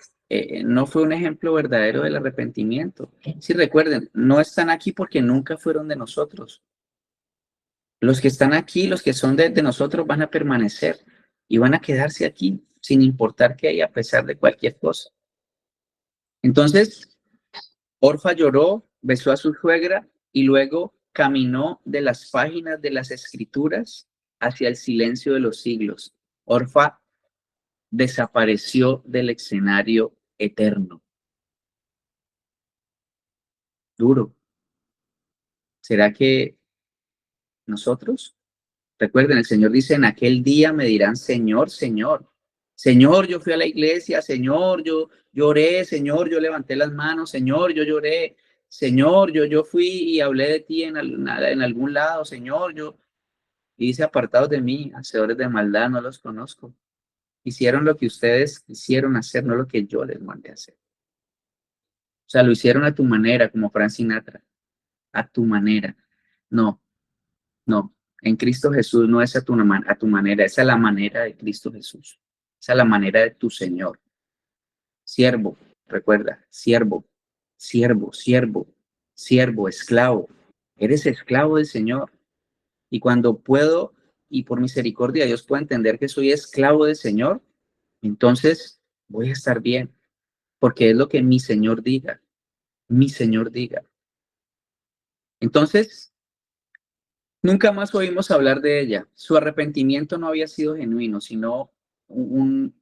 no fue un ejemplo verdadero del arrepentimiento. Si recuerden, no están aquí porque nunca fueron de nosotros. Los que están aquí, los que son de nosotros, van a permanecer y van a quedarse aquí, sin importar qué haya, a pesar de cualquier cosa. Entonces, Orfa lloró, besó a su suegra y luego caminó de las páginas de las escrituras hacia el silencio de los siglos. Orfa desapareció del escenario eterno. Duro. ¿Será que nosotros? Recuerden, el Señor dice, en aquel día me dirán, Señor, Señor. Señor, yo fui a la iglesia, Señor, yo lloré, Señor, yo levanté las manos, Señor, yo lloré, Señor, yo fui y hablé de ti en algún lado, Señor, yo hice apartados de mí, hacedores de maldad, no los conozco. Hicieron lo que ustedes quisieron hacer, no lo que yo les mandé a hacer. O sea, lo hicieron a tu manera, como Frank Sinatra, a tu manera. No, no. En Cristo Jesús no es a tu manera, esa es la manera de Cristo Jesús. Esa es la manera de tu Señor. Siervo, recuerda, siervo, siervo, siervo, siervo, esclavo. Eres esclavo del Señor. Y cuando puedo, y por misericordia Dios puede entender que soy esclavo del Señor, entonces voy a estar bien, porque es lo que mi Señor diga, mi Señor diga. Entonces, nunca más oímos hablar de ella. Su arrepentimiento no había sido genuino, sino un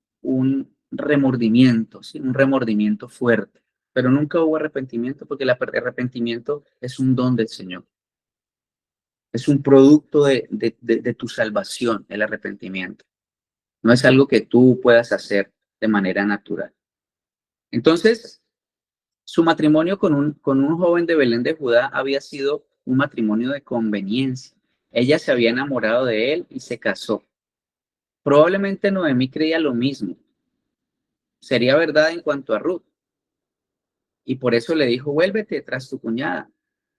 remordimiento, ¿sí? Un remordimiento fuerte. Pero nunca hubo arrepentimiento porque el arrepentimiento es un don del Señor. Es un producto de tu salvación, el arrepentimiento. No es algo que tú puedas hacer de manera natural. Entonces, Su matrimonio con un joven de Belén de Judá había sido un matrimonio de conveniencia. Ella se había enamorado de él y se casó. Probablemente Noemí creía lo mismo. Sería verdad en cuanto a Ruth. Y por eso le dijo, vuélvete tras tu cuñada.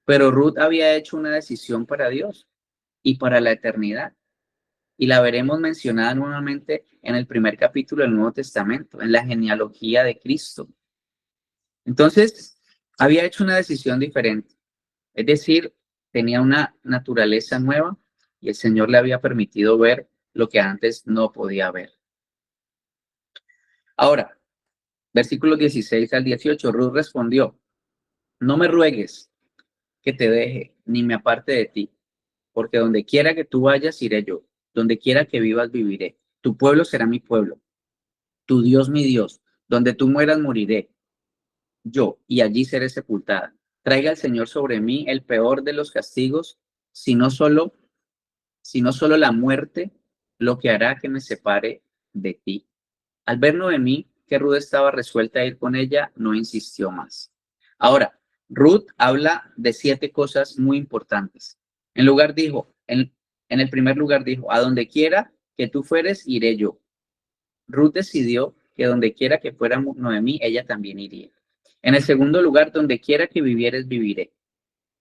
Pero Ruth había hecho una decisión para Dios y para la eternidad. Y la veremos mencionada nuevamente en el primer capítulo del Nuevo Testamento, en la genealogía de Cristo. Entonces, había hecho una decisión diferente. Es decir, tenía una naturaleza nueva y el Señor le había permitido ver lo que antes no podía ver. Ahora, versículos 16 al 18, Ruth respondió, no me ruegues que te deje, ni me aparte de ti, porque donde quiera que tú vayas, iré yo, donde quiera que vivas, viviré. Tu pueblo será mi pueblo, tu Dios mi Dios, donde tú mueras, moriré yo, y allí seré sepultada. Traiga el Señor sobre mí el peor de los castigos, si no solo la muerte, lo que hará que me separe de ti. Al ver Noemí que Ruth estaba resuelta a ir con ella, no insistió más. Ahora, Ruth habla de 7 cosas muy importantes. En el primer lugar dijo, a donde quiera que tú fueres, iré yo. Ruth decidió que donde quiera que fuera Noemí, ella también iría. En el segundo lugar, donde quiera que vivieres, viviré.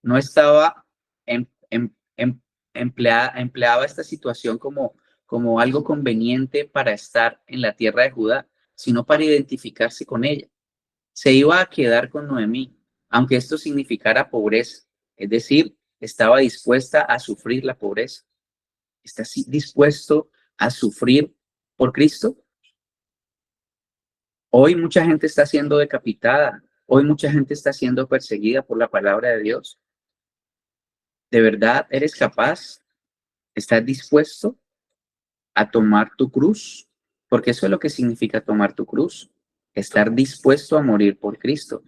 No estaba empleaba esta situación como algo conveniente para estar en la tierra de Judá, sino para identificarse con ella. Se iba a quedar con Noemí, aunque esto significara pobreza, es decir, estaba dispuesta a sufrir la pobreza. ¿Está dispuesto a sufrir por Cristo? Hoy mucha gente está siendo decapitada, hoy mucha gente está siendo perseguida por la palabra de Dios. ¿De verdad eres capaz? ¿Estás dispuesto a tomar tu cruz? Porque eso es lo que significa tomar tu cruz, estar dispuesto a morir por Cristo.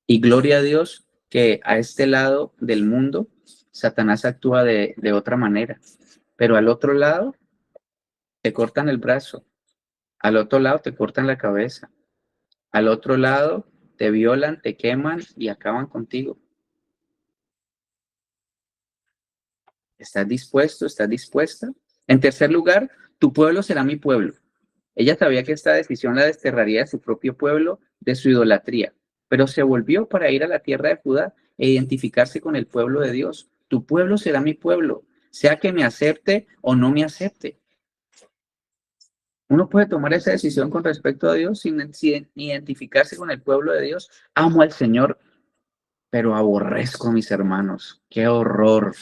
Y gloria a Dios que a este lado del mundo, Satanás actúa de otra manera. Pero al otro lado, te cortan el brazo. Al otro lado, te cortan la cabeza. Al otro lado, te violan, te queman y acaban contigo. ¿Estás dispuesto? ¿Estás dispuesta? En tercer lugar, tu pueblo será mi pueblo. Ella sabía que esta decisión la desterraría de su propio pueblo, de su idolatría, pero se volvió para ir a la tierra de Judá e identificarse con el pueblo de Dios. Tu pueblo será mi pueblo, sea que me acepte o no me acepte. Uno puede tomar esa decisión con respecto a Dios sin identificarse con el pueblo de Dios. Amo al Señor, pero aborrezco a mis hermanos. Qué horror,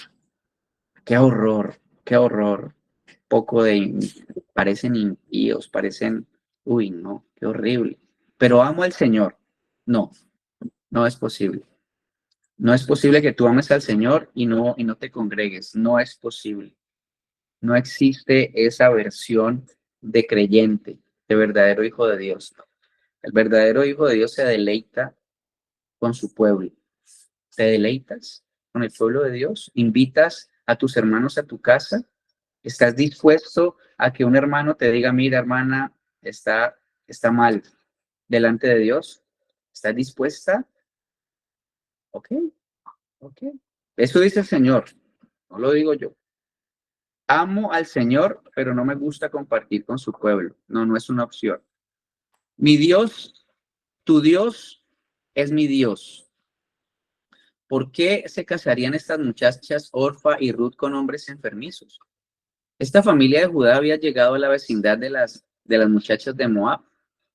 qué horror, qué horror. Parecen impíos, parecen, uy, no, qué horrible. Pero amo al Señor. No, no es posible. No es posible que tú ames al Señor y no te congregues. No es posible. No existe esa versión de creyente, de verdadero hijo de Dios. El verdadero hijo de Dios se deleita con su pueblo. ¿Te deleitas con el pueblo de Dios? ¿Invitas a tus hermanos a tu casa? ¿Estás dispuesto a que un hermano te diga, mira, hermana, está mal delante de Dios? ¿Estás dispuesta? Ok, ok. Eso dice el Señor, no lo digo yo. Amo al Señor, pero no me gusta compartir con su pueblo. No, no es una opción. Mi Dios, tu Dios es mi Dios. ¿Por qué se casarían estas muchachas Orfa y Ruth con hombres enfermizos? Esta familia de Judá había llegado a la vecindad de las muchachas de Moab.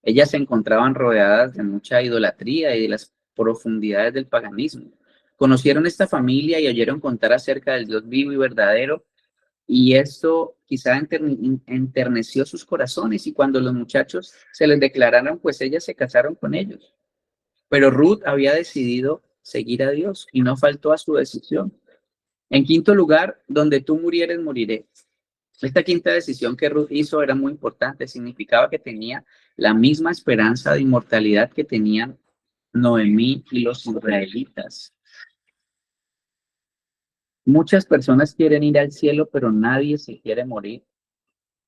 Ellas se encontraban rodeadas de mucha idolatría y de las profundidades del paganismo. Conocieron esta familia y oyeron contar acerca del Dios vivo y verdadero, y esto quizá enterneció sus corazones, y cuando los muchachos se les declararon, pues ellas se casaron con ellos. Pero Ruth había decidido seguir a Dios y no faltó a su decisión. En quinto lugar, donde tú murieres, moriré. Esta quinta decisión que Ruth hizo era muy importante, significaba que tenía la misma esperanza de inmortalidad que tenían Noemí y los israelitas. Muchas personas quieren ir al cielo, pero nadie se quiere morir.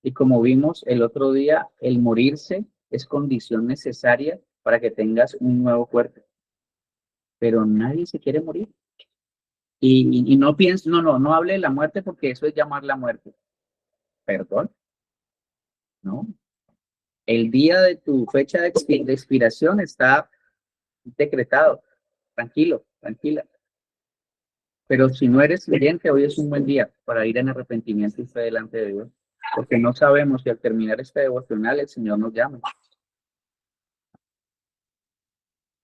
Y como vimos el otro día, el morirse es condición necesaria para que tengas un nuevo cuerpo. pero nadie se quiere morir. Y no pienso, no hable de la muerte porque eso es llamar la muerte. Perdón, ¿no? El día de tu fecha de expiración está decretado. Tranquilo, tranquila. Pero si no eres creyente, hoy es un buen día para ir en arrepentimiento y fe delante de Dios. Porque no sabemos si al terminar este devocional el Señor nos llama.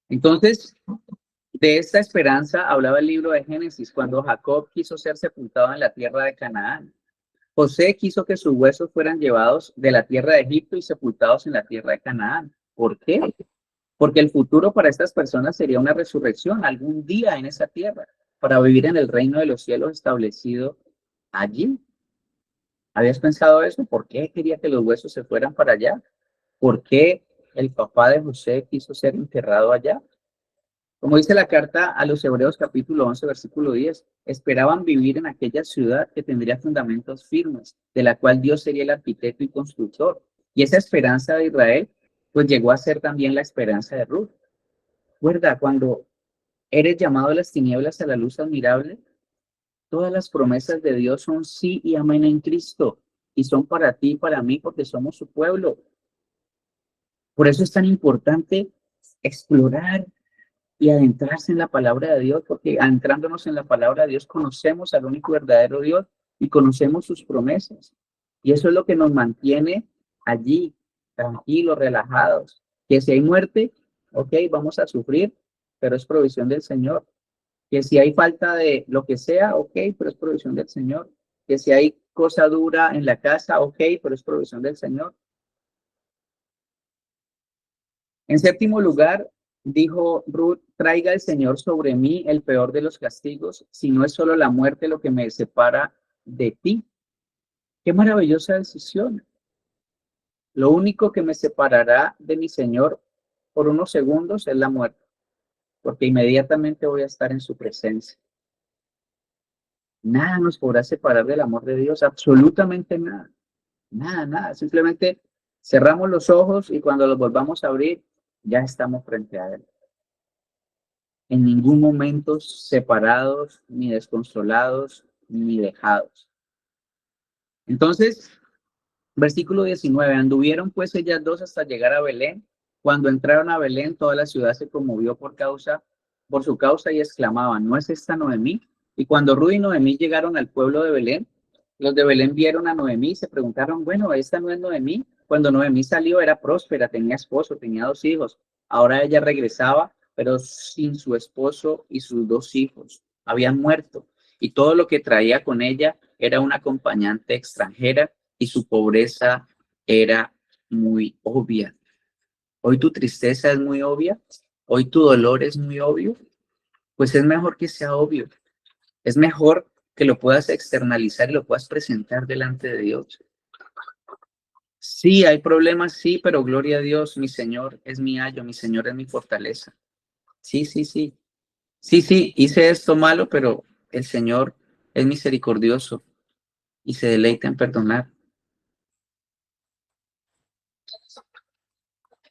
Entonces, de esta esperanza hablaba el libro de Génesis, cuando Jacob quiso ser sepultado en la tierra de Canaán. José quiso que sus huesos fueran llevados de la tierra de Egipto y sepultados en la tierra de Canaán. ¿Por qué? Porque el futuro para estas personas sería una resurrección algún día en esa tierra, para vivir en el reino de los cielos establecido allí. ¿Habías pensado eso? ¿Por qué quería que los huesos se fueran para allá? ¿Por qué el papá de José quiso ser enterrado allá? Como dice la carta a los Hebreos capítulo 11, versículo 10, esperaban vivir en aquella ciudad que tendría fundamentos firmes, de la cual Dios sería el arquitecto y constructor. Y esa esperanza de Israel, pues llegó a ser también la esperanza de Ruth. Recuerda, cuando eres llamado de las tinieblas a la luz admirable, todas las promesas de Dios son sí y amén en Cristo, y son para ti y para mí porque somos su pueblo. Por eso es tan importante explorar y adentrarse en la palabra de Dios, porque adentrándonos en la palabra de Dios conocemos al único verdadero Dios y conocemos sus promesas. Y eso es lo que nos mantiene allí, tranquilos, relajados. Que si hay muerte, ok, vamos a sufrir, pero es provisión del Señor. Que si hay falta de lo que sea, ok, pero es provisión del Señor. Que si hay cosa dura en la casa, ok, pero es provisión del Señor. En séptimo lugar, dijo Ruth, traiga el Señor sobre mí el peor de los castigos, si no es solo la muerte lo que me separa de ti. Qué maravillosa decisión. Lo único que me separará de mi Señor por unos segundos es la muerte, porque inmediatamente voy a estar en su presencia. Nada nos podrá separar del amor de Dios, absolutamente nada, nada, nada. Simplemente cerramos los ojos y cuando los volvamos a abrir, ya estamos frente a Él. En ningún momento separados, ni desconsolados, ni dejados. Entonces, versículo 19, anduvieron pues ellas dos hasta llegar a Belén. Cuando entraron a Belén, toda la ciudad se conmovió por su causa y exclamaban, ¿no es esta Noemí? Y cuando Ruth y Noemí llegaron al pueblo de Belén, los de Belén vieron a Noemí y se preguntaron, bueno, ¿esta no es Noemí? Cuando Noemí salió era próspera, tenía esposo, tenía 2 hijos. Ahora ella regresaba, pero sin su esposo y sus 2 hijos. Habían muerto y todo lo que traía con ella era una acompañante extranjera y su pobreza era muy obvia. Hoy tu tristeza es muy obvia, hoy tu dolor es muy obvio, pues es mejor que sea obvio, es mejor que lo puedas externalizar y lo puedas presentar delante de Dios. Sí, hay problemas, sí, pero gloria a Dios, mi Señor es mi ayo, mi Señor es mi fortaleza. Sí, sí, sí. Sí, sí, hice esto malo, pero el Señor es misericordioso y se deleita en perdonar.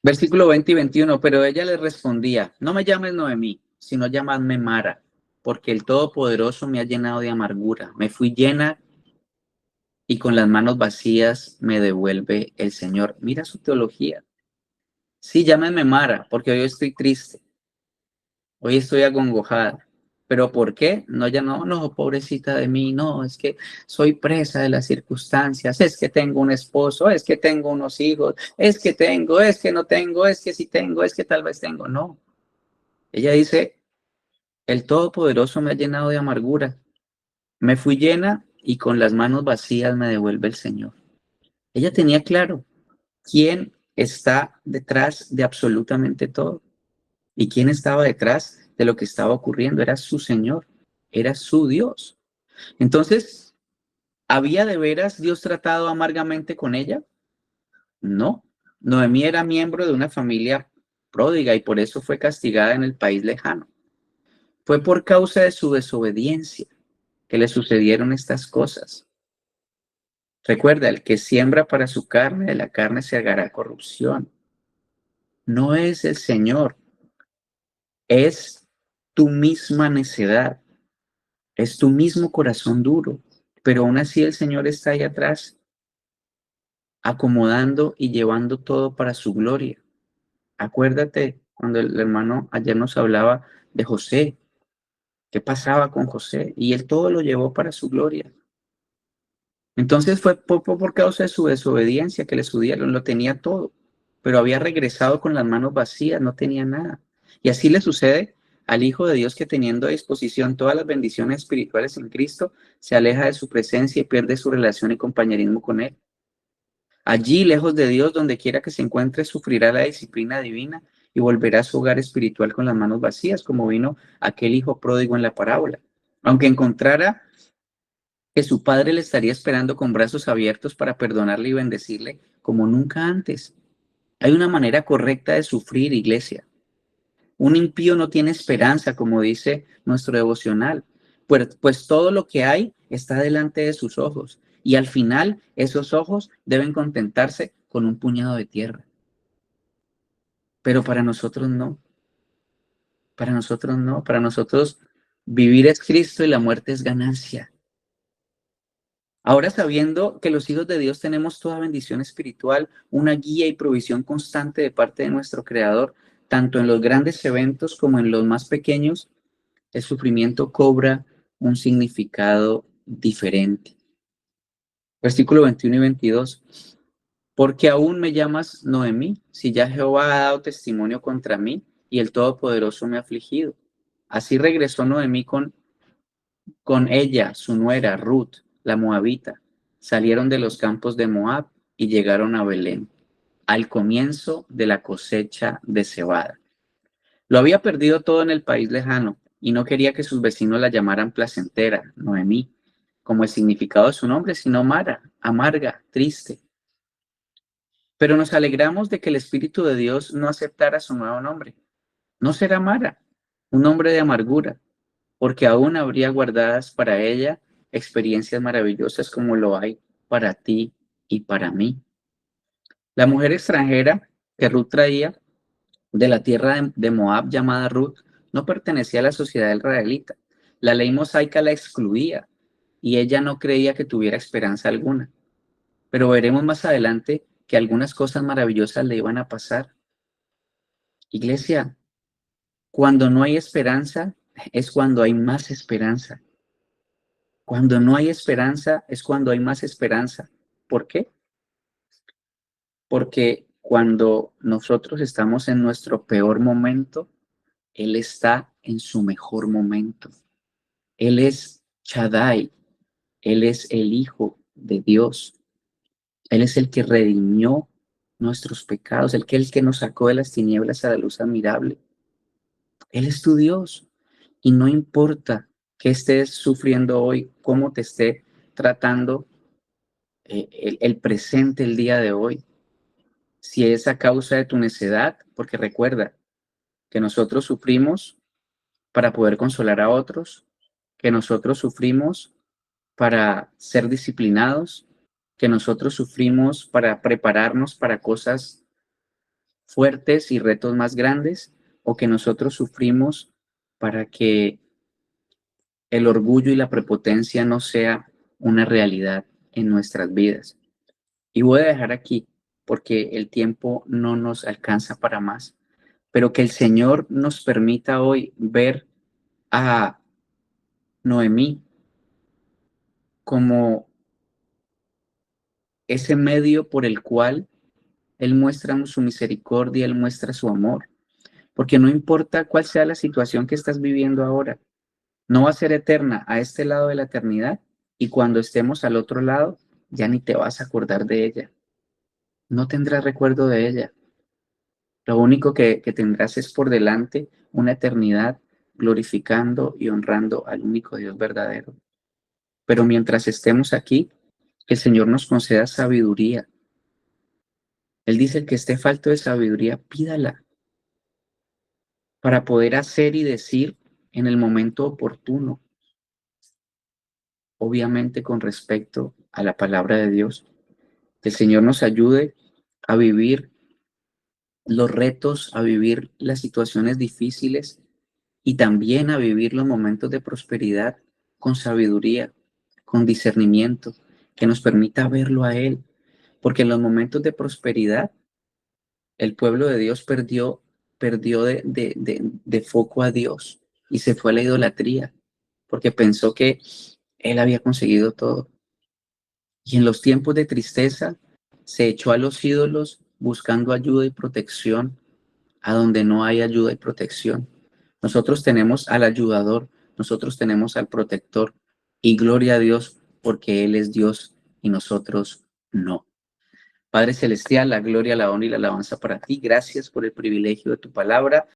Versículo 20 y 21, pero ella le respondía, no me llames Noemí, sino llamadme Mara, porque el Todopoderoso me ha llenado de amargura. Me fui llena y con las manos vacías me devuelve el Señor. Mira su teología. Sí, llámenme Mara, porque hoy estoy triste, hoy estoy acongojada. ¿Pero por qué? No, ya no, pobrecita de mí, no, es que soy presa de las circunstancias, es que tengo un esposo, es que tengo unos hijos, es que tengo, es que no tengo, es que sí tengo, es que tal vez tengo. No, ella dice, el Todopoderoso me ha llenado de amargura, me fui llena y con las manos vacías me devuelve el Señor. Ella tenía claro quién está detrás de absolutamente todo y quién estaba detrás de lo que estaba ocurriendo. Era su Señor, era su Dios. Entonces, ¿había de veras Dios tratado amargamente con ella? No. Noemí era miembro de una familia pródiga y por eso fue castigada en el país lejano. Fue por causa de su desobediencia que le sucedieron estas cosas. Recuerda, el que siembra para su carne, de la carne se hará corrupción. No es el Señor, es tu misma necedad, es tu mismo corazón duro, pero aún así el Señor está ahí atrás, acomodando y llevando todo para su gloria. Acuérdate cuando el hermano ayer nos hablaba de José, qué pasaba con José, y él todo lo llevó para su gloria. Entonces fue por causa de su desobediencia que le subieron, lo tenía todo, pero había regresado con las manos vacías, no tenía nada. Y así le sucede al Hijo de Dios que teniendo a disposición todas las bendiciones espirituales en Cristo, se aleja de su presencia y pierde su relación y compañerismo con Él. Allí, lejos de Dios, donde quiera que se encuentre, sufrirá la disciplina divina y volverá a su hogar espiritual con las manos vacías, como vino aquel hijo pródigo en la parábola. Aunque encontrara que su padre le estaría esperando con brazos abiertos para perdonarle y bendecirle como nunca antes. Hay una manera correcta de sufrir, iglesia. Un impío no tiene esperanza, como dice nuestro devocional, pues todo lo que hay está delante de sus ojos y al final esos ojos deben contentarse con un puñado de tierra. Pero para nosotros no, para nosotros no, para nosotros vivir es Cristo y la muerte es ganancia. Ahora sabiendo que los hijos de Dios tenemos toda bendición espiritual, una guía y provisión constante de parte de nuestro Creador, tanto en los grandes eventos como en los más pequeños, el sufrimiento cobra un significado diferente. Versículo 21 y 22. Porque aún me llamas Noemí, si ya Jehová ha dado testimonio contra mí y el Todopoderoso me ha afligido. Así regresó Noemí con ella, su nuera, Ruth, la moabita. Salieron de los campos de Moab y llegaron a Belén, al comienzo de la cosecha de cebada. Lo había perdido todo en el país lejano y no quería que sus vecinos la llamaran placentera, Noemí, como el significado de su nombre, sino Mara, amarga, triste. Pero nos alegramos de que el Espíritu de Dios no aceptara su nuevo nombre. No será Mara, un nombre de amargura, porque aún habría guardadas para ella experiencias maravillosas como lo hay para ti y para mí. La mujer extranjera que Ruth traía de la tierra de Moab llamada Ruth no pertenecía a la sociedad israelita. La ley mosaica la excluía y ella no creía que tuviera esperanza alguna. Pero veremos más adelante que algunas cosas maravillosas le iban a pasar. Iglesia, cuando no hay esperanza es cuando hay más esperanza. Cuando no hay esperanza es cuando hay más esperanza. ¿Por qué? Porque cuando nosotros estamos en nuestro peor momento, Él está en su mejor momento. Él es Shaddai, Él es el Hijo de Dios. Él es el que redimió nuestros pecados, el que nos sacó de las tinieblas a la luz admirable. Él es tu Dios y no importa que estés sufriendo hoy, cómo te esté tratando el presente, el día de hoy. Si es a causa de tu necedad, porque recuerda que nosotros sufrimos para poder consolar a otros, que nosotros sufrimos para ser disciplinados, que nosotros sufrimos para prepararnos para cosas fuertes y retos más grandes, o que nosotros sufrimos para que el orgullo y la prepotencia no sea una realidad en nuestras vidas. Y voy a dejar aquí porque el tiempo no nos alcanza para más, pero que el Señor nos permita hoy ver a Noemí como ese medio por el cual Él muestra su misericordia, Él muestra su amor, porque no importa cuál sea la situación que estás viviendo ahora, no va a ser eterna a este lado de la eternidad y cuando estemos al otro lado, ya ni te vas a acordar de ella, no tendrás recuerdo de ella. Lo único que tendrás es por delante una eternidad glorificando y honrando al único Dios verdadero. Pero mientras estemos aquí, que el Señor nos conceda sabiduría. Él dice que esté falto de sabiduría, pídala para poder hacer y decir en el momento oportuno, obviamente con respecto a la palabra de Dios. Que el Señor nos ayude a vivir los retos, a vivir las situaciones difíciles y también a vivir los momentos de prosperidad con sabiduría, con discernimiento, que nos permita verlo a Él. Porque en los momentos de prosperidad, el pueblo de Dios perdió de foco a Dios y se fue a la idolatría, porque pensó que Él había conseguido todo. Y en los tiempos de tristeza, se echó a los ídolos buscando ayuda y protección a donde no hay ayuda y protección. Nosotros tenemos al ayudador, nosotros tenemos al protector, y gloria a Dios porque Él es Dios y nosotros no. Padre Celestial, la gloria, la honra y la alabanza para ti. Gracias por el privilegio de tu palabra.